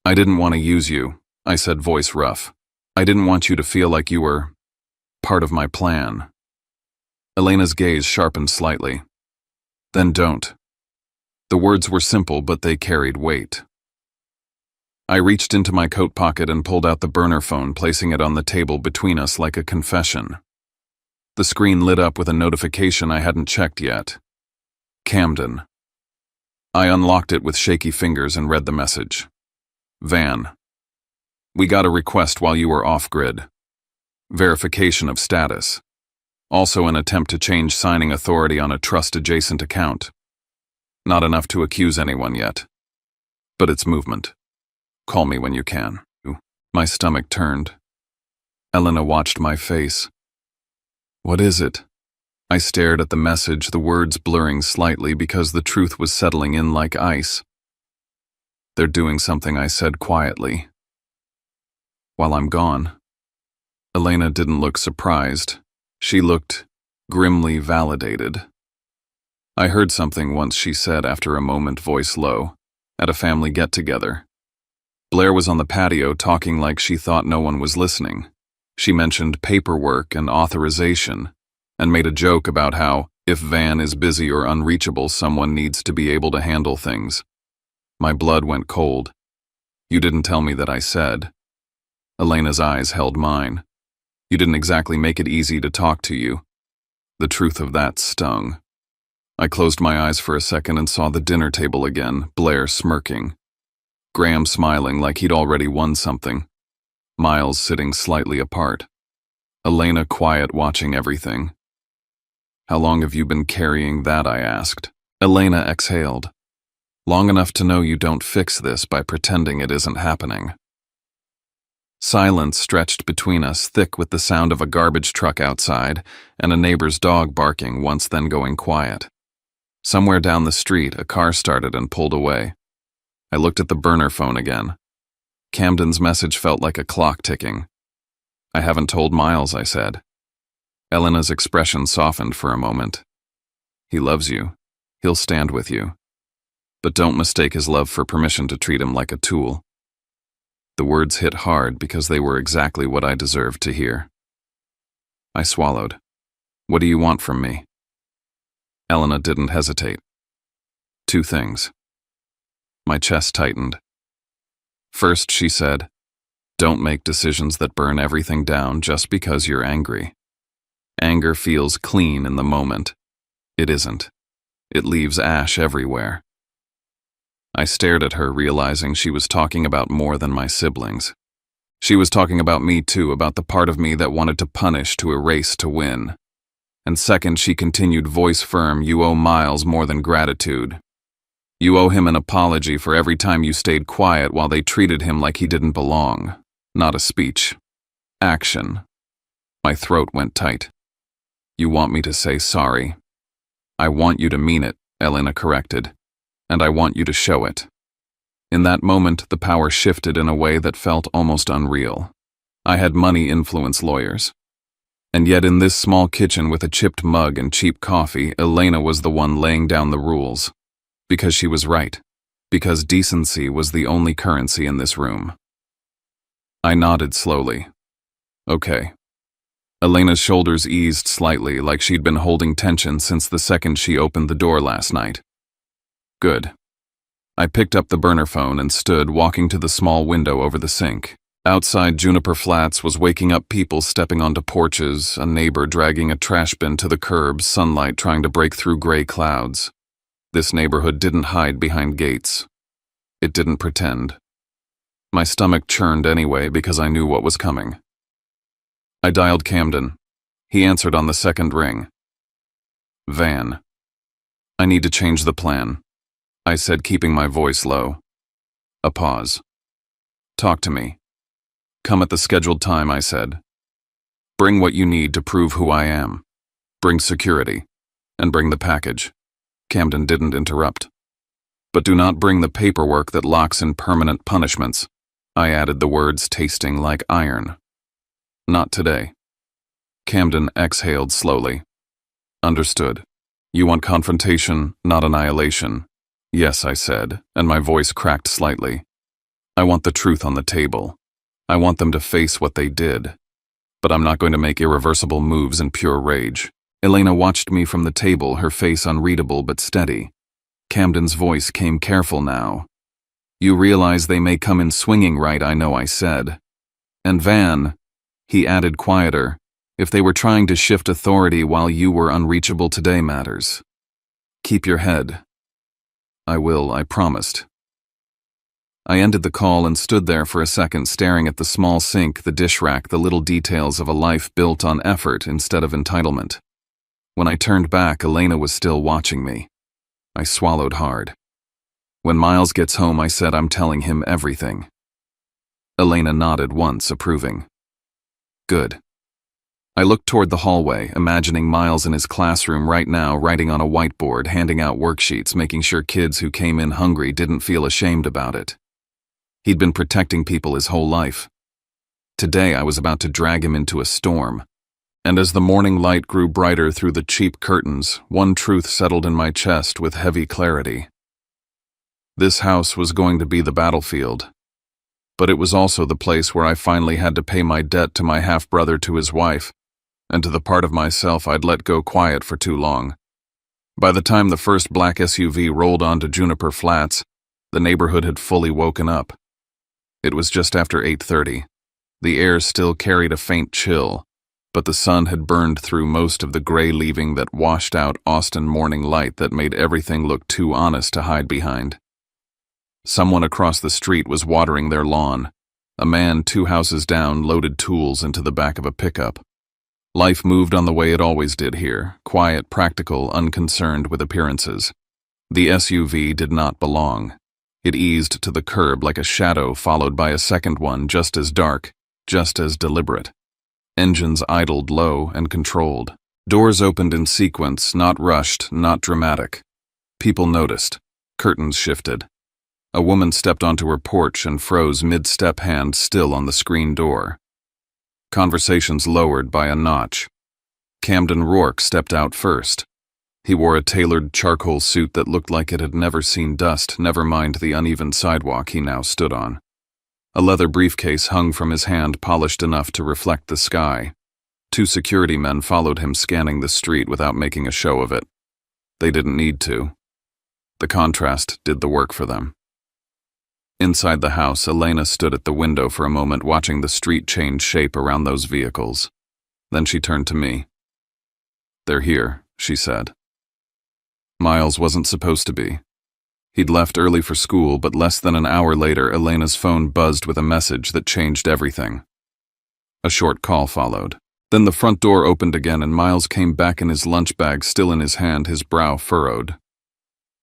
"I didn't want to use you," I said, voice rough. "I didn't want you to feel like you were part of my plan." Elena's gaze sharpened slightly. "Then don't." The words were simple, but they carried weight. I reached into my coat pocket and pulled out the burner phone, placing it on the table between us like a confession. The screen lit up with a notification I hadn't checked yet. Camden. I unlocked it with shaky fingers and read the message. "Van. We got a request while you were off-grid. Verification of status. Also an attempt to change signing authority on a trust-adjacent account. Not enough to accuse anyone yet. But it's movement. Call me when you can." My stomach turned. Elena watched my face. "What is it?" I stared at the message, the words blurring slightly because the truth was settling in like ice. "They're doing something," I said quietly. "While I'm gone." Elena didn't look surprised. She looked grimly validated. "I heard something once," she said after a moment, voice low, "at a family get-together. Blair was on the patio talking like she thought no one was listening. She mentioned paperwork and authorization, and made a joke about how, if Van is busy or unreachable, someone needs to be able to handle things. My blood went cold. "You didn't tell me that," I said. Elena's eyes held mine. "You didn't exactly make it easy to talk to you." The truth of that stung. I closed my eyes for a second and saw the dinner table again, Blair smirking. Graham smiling like he'd already won something. Miles sitting slightly apart. Elena quiet, watching everything. "How long have you been carrying that?" I asked. Elena exhaled. "Long enough to know you don't fix this by pretending it isn't happening." Silence stretched between us, thick with the sound of a garbage truck outside and a neighbor's dog barking, once then going quiet. Somewhere down the street, a car started and pulled away. I looked at the burner phone again. Camden's message felt like a clock ticking. "I haven't told Miles," I said. Elena's expression softened for a moment. "He loves you. He'll stand with you. But don't mistake his love for permission to treat him like a tool." The words hit hard because they were exactly what I deserved to hear. I swallowed. "What do you want from me?" Elena didn't hesitate. "Two things." My chest tightened. First, she said, Don't make decisions that burn everything down just because you're angry. Anger feels clean in the moment. It isn't. It leaves ash everywhere. I stared at her, realizing she was talking about more than my siblings. She was talking about me too, about the part of me that wanted to punish, to erase, to win. And second, she continued, voice firm, you owe Miles more than gratitude. You owe him an apology for every time you stayed quiet while they treated him like he didn't belong. Not a speech. Action. My throat went tight. You want me to say sorry? I want you to mean it, Elena corrected. And I want you to show it. In that moment, the power shifted in a way that felt almost unreal. I had money influence lawyers. And yet in this small kitchen with a chipped mug and cheap coffee, Elena was the one laying down the rules. Because she was right. Because decency was the only currency in this room. I nodded slowly. Okay. Elena's shoulders eased slightly, like she'd been holding tension since the second she opened the door last night. Good. I picked up the burner phone and stood, walking to the small window over the sink. Outside Juniper Flats was waking up people stepping onto porches, a neighbor dragging a trash bin to the curb, sunlight trying to break through gray clouds. This neighborhood didn't hide behind gates. It didn't pretend. My stomach churned anyway because I knew what was coming. I dialed Camden. He answered on the second ring. Van. I need to change the plan, I said, keeping my voice low. A pause. Talk to me. Come at the scheduled time, I said. Bring what you need to prove who I am. Bring security. And bring the package. Camden didn't interrupt. But do not bring the paperwork that locks in permanent punishments. I added the words, tasting like iron. Not today. Camden exhaled slowly. Understood. You want confrontation, not annihilation. Yes, I said, and my voice cracked slightly. I want the truth on the table. I want them to face what they did. But I'm not going to make irreversible moves in pure rage. Elena watched me from the table, her face unreadable but steady. Camden's voice came careful now. You realize they may come in swinging, right? I know, I said. And Van, he added quieter, if they were trying to shift authority while you were unreachable today matters. Keep your head. I will, I promised. I ended the call and stood there for a second, staring at the small sink, the dish rack, the little details of a life built on effort instead of entitlement. When I turned back, Elena was still watching me. I swallowed hard. When Miles gets home, I said, I'm telling him everything. Elena nodded once, approving. Good. I looked toward the hallway, imagining Miles in his classroom right now, writing on a whiteboard, handing out worksheets, making sure kids who came in hungry didn't feel ashamed about it. He'd been protecting people his whole life. Today I was about to drag him into a storm. And as the morning light grew brighter through the cheap curtains, one truth settled in my chest with heavy clarity. This house was going to be the battlefield. But it was also the place where I finally had to pay my debt to my half-brother, to his wife, and to the part of myself I'd let go quiet for too long. By the time the first black SUV rolled onto Juniper Flats, the neighborhood had fully woken up. It was just after 8:30. The air still carried a faint chill, but the sun had burned through most of the gray leaving that washed out Austin morning light that made everything look too honest to hide behind. Someone across the street was watering their lawn. A man 2 houses down loaded tools into the back of a pickup. Life moved on the way it always did here, quiet, practical, unconcerned with appearances. The SUV did not belong. It eased to the curb like a shadow, followed by a second one just as dark, just as deliberate. Engines idled low and controlled. Doors opened in sequence, not rushed, not dramatic. People noticed. Curtains shifted. A woman stepped onto her porch and froze mid-step, hand still on the screen door. Conversations lowered by a notch. Camden Rourke stepped out first. He wore a tailored charcoal suit that looked like it had never seen dust, never mind the uneven sidewalk he now stood on. A leather briefcase hung from his hand, polished enough to reflect the sky. 2 security men followed him, scanning the street without making a show of it. They didn't need to. The contrast did the work for them. Inside the house, Elena stood at the window for a moment watching the street change shape around those vehicles. Then she turned to me. "They're here," she said. Miles wasn't supposed to be. He'd left early for school, but less than an hour later, Elena's phone buzzed with a message that changed everything. A short call followed. Then the front door opened again and Miles came back in his lunch bag still in his hand, his brow furrowed.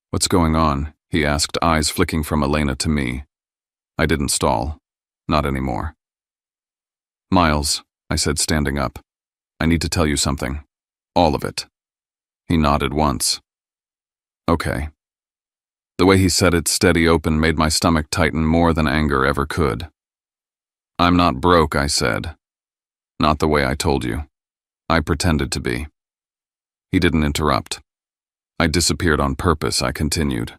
"What's going on?" he asked, eyes flicking from Elena to me. I didn't stall. Not anymore. "Miles," I said, standing up. "I need to tell you something. All of it." He nodded once. "Okay." The way he said it, steady open, made my stomach tighten more than anger ever could. "I'm not broke," I said. "Not the way I told you. I pretended to be." He didn't interrupt. "I disappeared on purpose," I continued.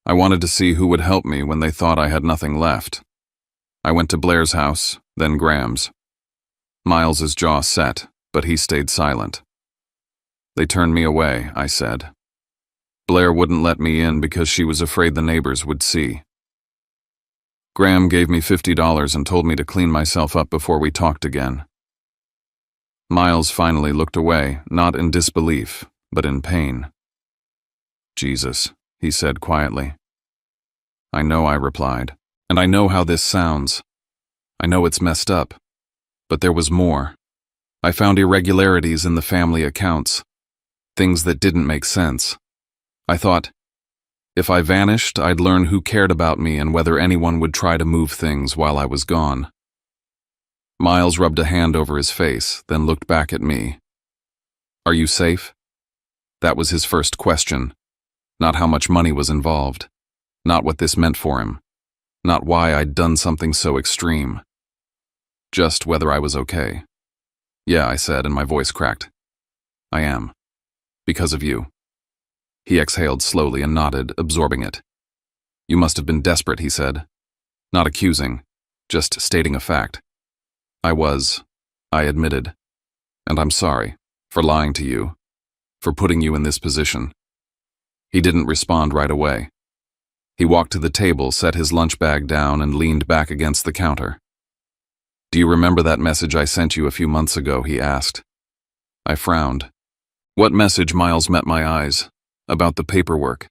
"I wanted to see who would help me when they thought I had nothing left. I went to Blair's house, then Graham's." Miles's jaw set, but he stayed silent. "They turned me away," I said. "Blair wouldn't let me in because she was afraid the neighbors would see. Graham gave me $50 and told me to clean myself up before we talked again." Miles finally looked away, not in disbelief, but in pain. "Jesus," he said quietly. "I know," I replied, "and I know how this sounds. I know it's messed up. But there was more. I found irregularities in the family accounts, things that didn't make sense. I thought, if I vanished, I'd learn who cared about me and whether anyone would try to move things while I was gone." Miles rubbed a hand over his face, then looked back at me. "Are you safe?" That was his first question. Not how much money was involved. Not what this meant for him. Not why I'd done something so extreme. Just whether I was okay. "Yeah," I said, and my voice cracked. "I am. Because of you." He exhaled slowly and nodded, absorbing it. "You must have been desperate," he said. "Not accusing, just stating a fact." "I was," I admitted. "And I'm sorry, for lying to you, for putting you in this position." He didn't respond right away. He walked to the table, set his lunch bag down, and leaned back against the counter. "Do you remember that message I sent you a few months ago?" he asked. I frowned. "What message?" Miles met my eyes. "About the paperwork."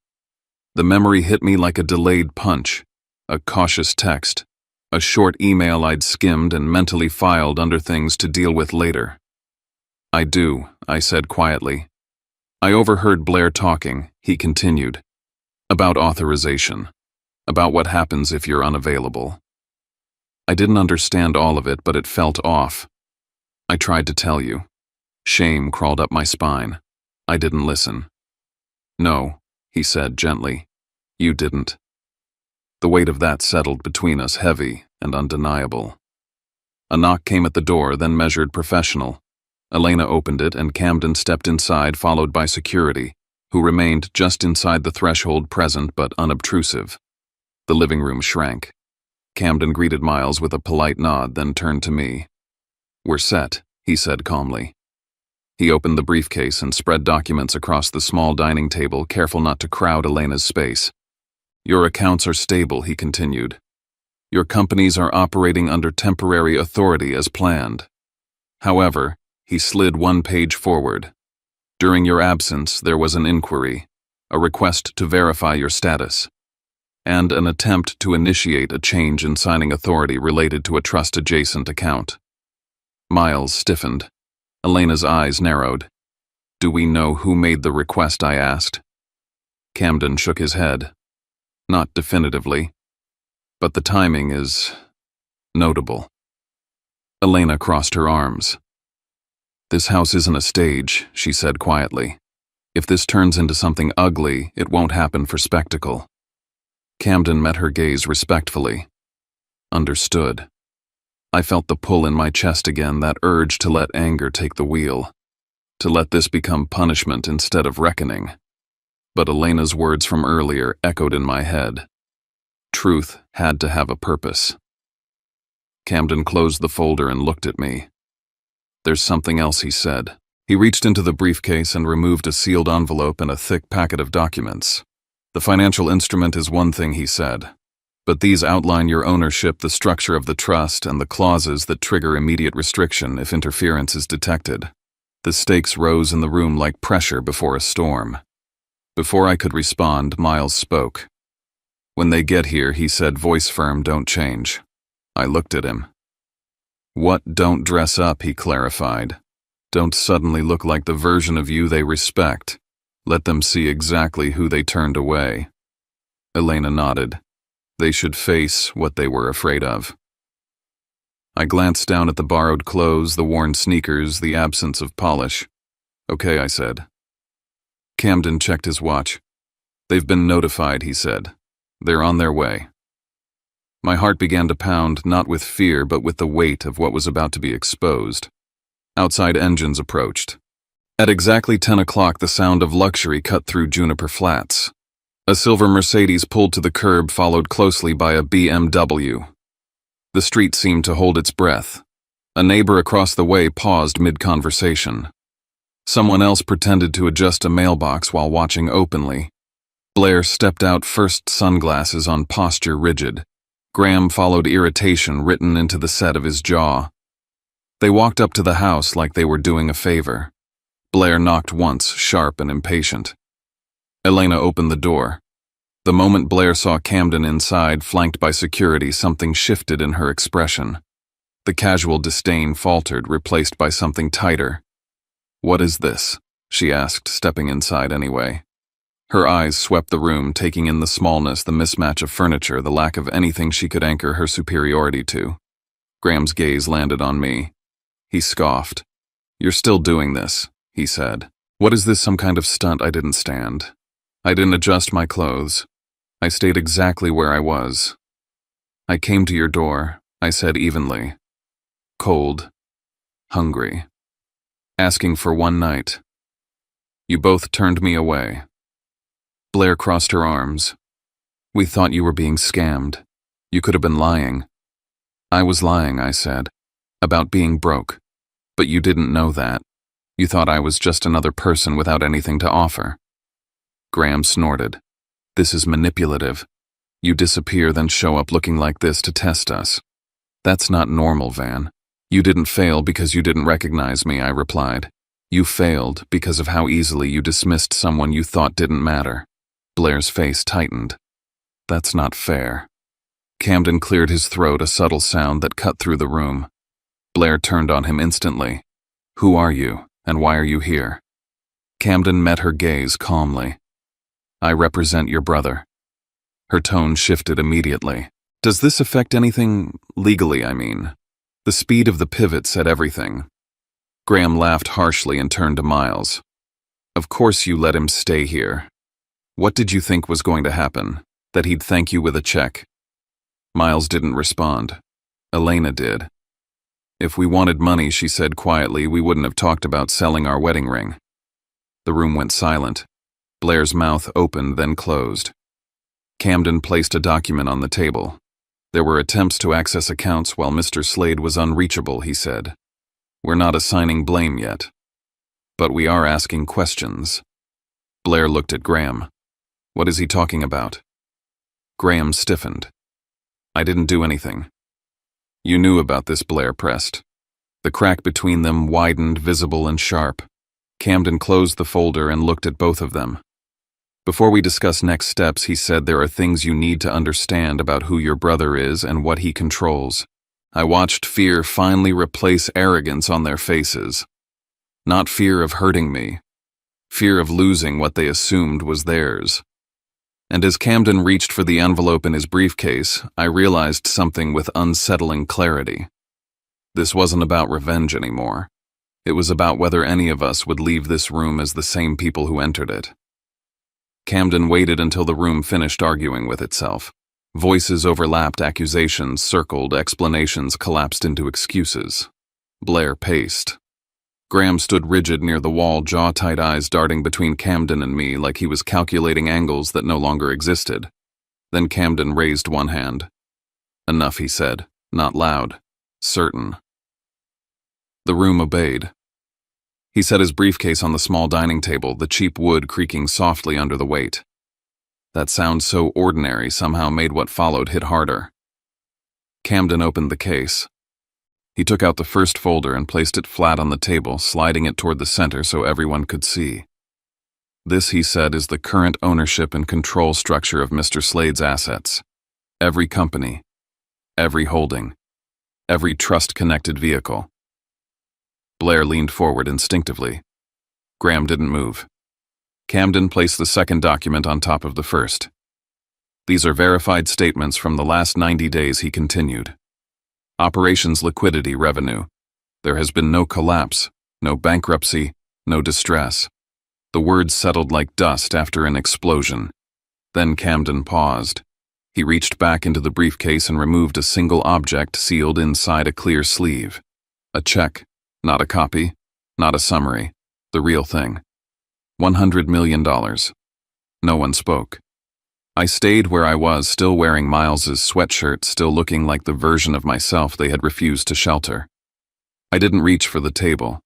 The memory hit me like a delayed punch, a cautious text, a short email I'd skimmed and mentally filed under things to deal with later. "I do," I said quietly. "I overheard Blair talking," he continued. "About authorization. About what happens if you're unavailable." I didn't understand all of it, but it felt off. "I tried to tell you." Shame crawled up my spine. I didn't listen. "No," he said gently. "You didn't." The weight of that settled between us, heavy and undeniable. A knock came at the door, then measured professional. Elena opened it, and Camden stepped inside, followed by security, who remained just inside the threshold, present but unobtrusive. The living room shrank. Camden greeted Miles with a polite nod, then turned to me. "We're set," he said calmly. He opened the briefcase and spread documents across the small dining table, careful not to crowd Elena's space. "Your accounts are stable," he continued. "Your companies are operating under temporary authority as planned. However," he slid one page forward, "during your absence there was an inquiry, a request to verify your status, and an attempt to initiate a change in signing authority related to a trust-adjacent account." Miles stiffened. Elena's eyes narrowed. "Do we know who made the request?" I asked. Camden shook his head. "Not definitively. But the timing is notable." Elena crossed her arms. "This house isn't a stage," she said quietly. "If this turns into something ugly, it won't happen for spectacle." Camden met her gaze respectfully. "Understood." I felt the pull in my chest again, that urge to let anger take the wheel, to let this become punishment instead of reckoning. But Elena's words from earlier echoed in my head. Truth had to have a purpose. Camden closed the folder and looked at me. "There's something else," he said. He reached into the briefcase and removed a sealed envelope and a thick packet of documents. "The financial instrument is one thing," he said. But these outline your ownership, the structure of the trust, and the clauses that trigger immediate restriction if interference is detected. The stakes rose in the room like pressure before a storm. Before I could respond, Miles spoke. "When they get here," he said, voice firm, "don't change." I looked at him. "What, don't dress up," he clarified. "Don't suddenly look like the version of you they respect. Let them see exactly who they turned away." Elena nodded. They should face what they were afraid of. I glanced down at the borrowed clothes, the worn sneakers, the absence of polish. "Okay," I said. Camden checked his watch. "They've been notified," he said. "They're on their way." My heart began to pound, not with fear, but with the weight of what was about to be exposed. Outside engines approached. At exactly 10 o'clock, the sound of luxury cut through Juniper Flats. A silver Mercedes pulled to the curb, followed closely by a BMW. The street seemed to hold its breath. A neighbor across the way paused mid-conversation. Someone else pretended to adjust a mailbox while watching openly. Blair stepped out, first sunglasses on, posture rigid. Graham followed, irritation written into the set of his jaw. They walked up to the house like they were doing a favor. Blair knocked once, sharp and impatient. Elena opened the door. The moment Blair saw Camden inside, flanked by security, something shifted in her expression. The casual disdain faltered, replaced by something tighter. "What is this?" she asked, stepping inside anyway. Her eyes swept the room, taking in the smallness, the mismatch of furniture, the lack of anything she could anchor her superiority to. Graham's gaze landed on me. He scoffed. "You're still doing this," he said. "What is this, some kind of stunt?" I didn't stand. I didn't adjust my clothes. I stayed exactly where I was. "I came to your door," I said evenly. "Cold. Hungry. Asking for one night. You both turned me away." Blair crossed her arms. "We thought you were being scammed. You could have been lying." "I was lying," I said, "about being broke. But you didn't know that. You thought I was just another person without anything to offer." Graham snorted. "This is manipulative. You disappear, then show up looking like this to test us. That's not normal, Van." "You didn't fail because you didn't recognize me," I replied. "You failed because of how easily you dismissed someone you thought didn't matter." Blair's face tightened. "That's not fair." Camden cleared his throat, a subtle sound that cut through the room. Blair turned on him instantly. "Who are you, and why are you here?" Camden met her gaze calmly. "I represent your brother." Her tone shifted immediately. "Does this affect anything legally, I mean?" The speed of the pivot said everything. Graham laughed harshly and turned to Miles. "Of course you let him stay here. What did you think was going to happen? That he'd thank you with a check?" Miles didn't respond. Elena did. "If we wanted money," she said quietly, "we wouldn't have talked about selling our wedding ring." The room went silent. Blair's mouth opened, then closed. Camden placed a document on the table. "There were attempts to access accounts while Mr. Slade was unreachable," he said. "We're not assigning blame yet. But we are asking questions." Blair looked at Graham. "What is he talking about?" Graham stiffened. "I didn't do anything." "You knew about this," Blair pressed. The crack between them widened, visible and sharp. Camden closed the folder and looked at both of them. "Before we discuss next steps," he said, "there are things you need to understand about who your brother is and what he controls." I watched fear finally replace arrogance on their faces. Not fear of hurting me. Fear of losing what they assumed was theirs. And as Camden reached for the envelope in his briefcase, I realized something with unsettling clarity. This wasn't about revenge anymore. It was about whether any of us would leave this room as the same people who entered it. Camden waited until the room finished arguing with itself. Voices overlapped, accusations circled, explanations collapsed into excuses. Blair paced. Graham stood rigid near the wall, jaw-tight, eyes darting between Camden and me like he was calculating angles that no longer existed. Then Camden raised one hand. "Enough," he said, not loud, certain. The room obeyed. He set his briefcase on the small dining table, the cheap wood creaking softly under the weight. That sound so ordinary somehow made what followed hit harder. Camden opened the case. He took out the first folder and placed it flat on the table, sliding it toward the center so everyone could see. This, he said, is the current ownership and control structure of Mr. Slade's assets. Every company, every holding, every trust-connected vehicle. Blair leaned forward instinctively. Graham didn't move. Camden placed the second document on top of the first. These are verified statements from the last 90 days, he continued. Operations liquidity revenue. There has been no collapse, no bankruptcy, no distress. The words settled like dust after an explosion. Then Camden paused. He reached back into the briefcase and removed a single object sealed inside a clear sleeve. A check, not a copy, not a summary, the real thing. $100 million. No one spoke. I stayed where I was, still wearing Miles's sweatshirt, still looking like the version of myself they had refused to shelter. I didn't reach for the table.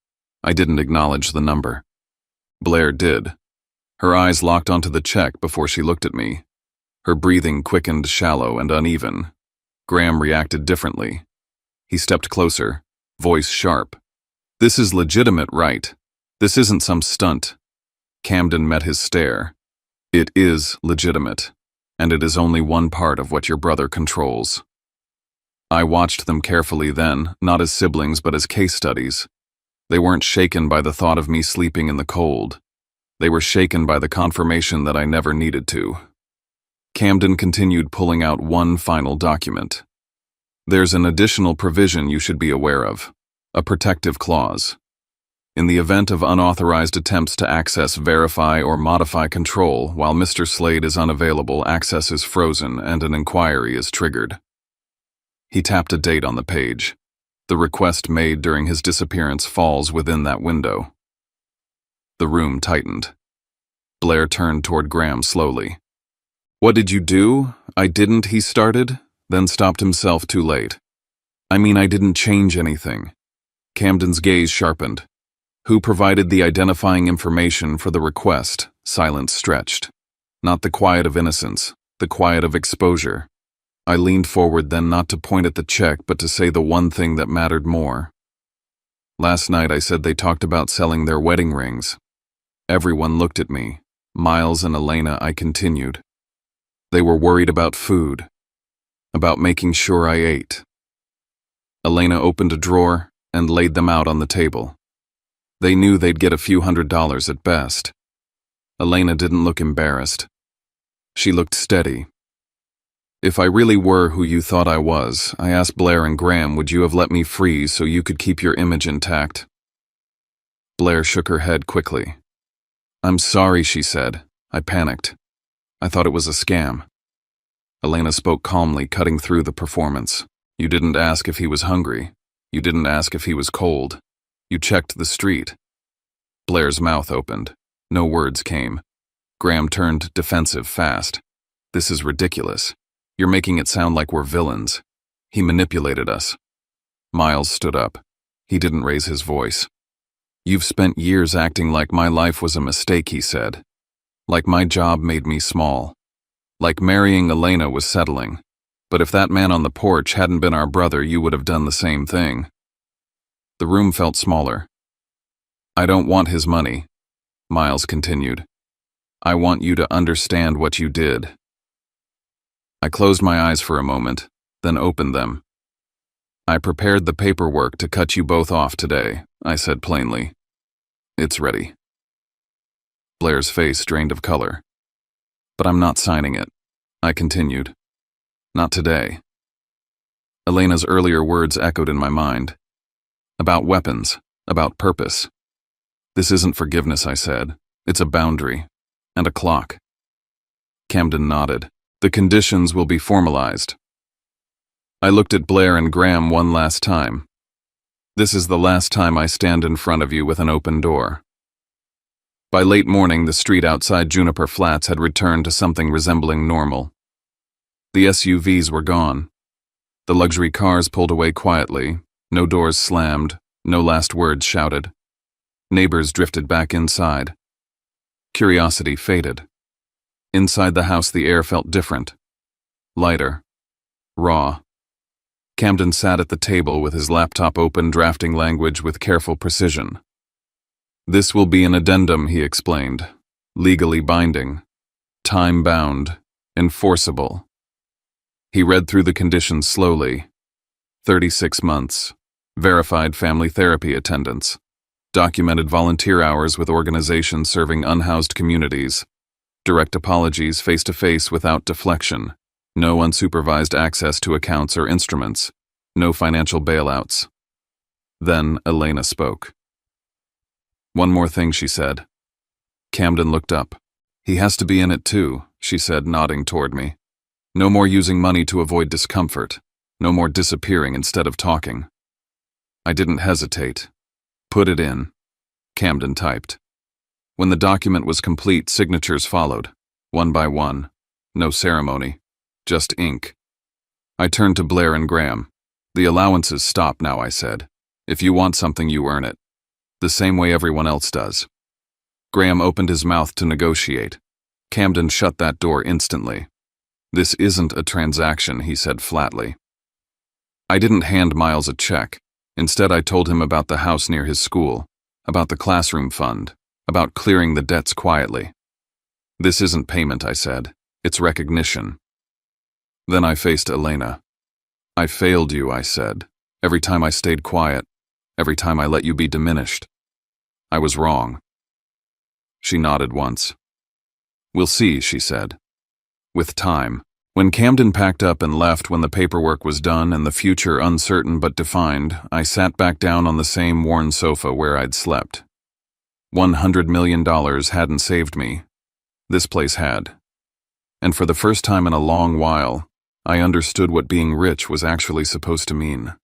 I didn't acknowledge the number. Blair did. Her eyes locked onto the check before she looked at me. Her breathing quickened, shallow and uneven. Graham reacted differently. He stepped closer, voice sharp. This is legitimate, right? This isn't some stunt. Camden met his stare. It is legitimate, and it is only one part of what your brother controls. I watched them carefully then, not as siblings but as case studies. They weren't shaken by the thought of me sleeping in the cold. They were shaken by the confirmation that I never needed to. Camden continued, pulling out one final document. There's an additional provision you should be aware of, a protective clause. In the event of unauthorized attempts to access, verify, or modify control, while Mr. Slade is unavailable, access is frozen and an inquiry is triggered. He tapped a date on the page. The request made during his disappearance falls within that window. The room tightened. Blair turned toward Graham slowly. What did you do? I didn't, he started, then stopped himself too late. I mean, I didn't change anything. Camden's gaze sharpened. Who provided the identifying information for the request? Silence stretched. Not the quiet of innocence, the quiet of exposure. I leaned forward then, not to point at the check, but to say the one thing that mattered more. Last night I said they talked about selling their wedding rings. Everyone looked at me. Miles and Elena, I continued. They were worried about food, about making sure I ate. Elena opened a drawer and laid them out on the table. They knew they'd get a few $100s at best. Elena didn't look embarrassed. She looked steady. If I really were who you thought I was, I asked Blair and Graham, would you have let me freeze so you could keep your image intact? Blair shook her head quickly. I'm sorry, she said. I panicked. I thought it was a scam. Elena spoke calmly, cutting through the performance. You didn't ask if he was hungry. You didn't ask if he was cold. You checked the street. Blair's mouth opened. No words came. Graham turned defensive fast. This is ridiculous. You're making it sound like we're villains. He manipulated us. Miles stood up. He didn't raise his voice. You've spent years acting like my life was a mistake, he said. Like my job made me small. Like marrying Elena was settling. But if that man on the porch hadn't been our brother, you would have done the same thing. The room felt smaller. I don't want his money, Miles continued. I want you to understand what you did. I closed my eyes for a moment, then opened them. I prepared the paperwork to cut you both off today, I said plainly. It's ready. Blair's face drained of color. But I'm not signing it, I continued. Not today. Elena's earlier words echoed in my mind. About weapons, about purpose. This isn't forgiveness, I said. It's a boundary. And a clock. Camden nodded. The conditions will be formalized. I looked at Blair and Graham one last time. This is the last time I stand in front of you with an open door. By late morning, the street outside Juniper Flats had returned to something resembling normal. The SUVs were gone. The luxury cars pulled away quietly, no doors slammed, no last words shouted. Neighbors drifted back inside. Curiosity faded. Inside the house, the air felt different. Lighter. Raw. Camden sat at the table with his laptop open, drafting language with careful precision. "This will be an addendum," he explained. "Legally binding. Time-bound. Enforceable." He read through the conditions slowly. 36 months. Verified family therapy attendance. Documented volunteer hours with organizations serving unhoused communities. Direct apologies face-to-face without deflection. No unsupervised access to accounts or instruments. No financial bailouts. Then Elena spoke. "One more thing," she said. Camden looked up. "He has to be in it too," she said, nodding toward me. "No more using money to avoid discomfort. No more disappearing instead of talking." I didn't hesitate. "Put it in," Camden typed. When the document was complete, signatures followed, one by one. No ceremony, just ink. I turned to Blair and Graham. "The allowances stop now," I said. "If you want something, you earn it. The same way everyone else does." Graham opened his mouth to negotiate. Camden shut that door instantly. "This isn't a transaction," he said flatly. I didn't hand Miles a check. Instead, I told him about the house near his school, about the classroom fund, about clearing the debts quietly. "This isn't payment," I said. "It's recognition." Then I faced Elena. "I failed you," I said. "Every time I stayed quiet, every time I let you be diminished. I was wrong." She nodded once. "We'll see," she said. With time. When Camden packed up and left when the paperwork was done and the future uncertain but defined, I sat back down on the same worn sofa where I'd slept. $100 million hadn't saved me. This place had. And for the first time in a long while, I understood what being rich was actually supposed to mean.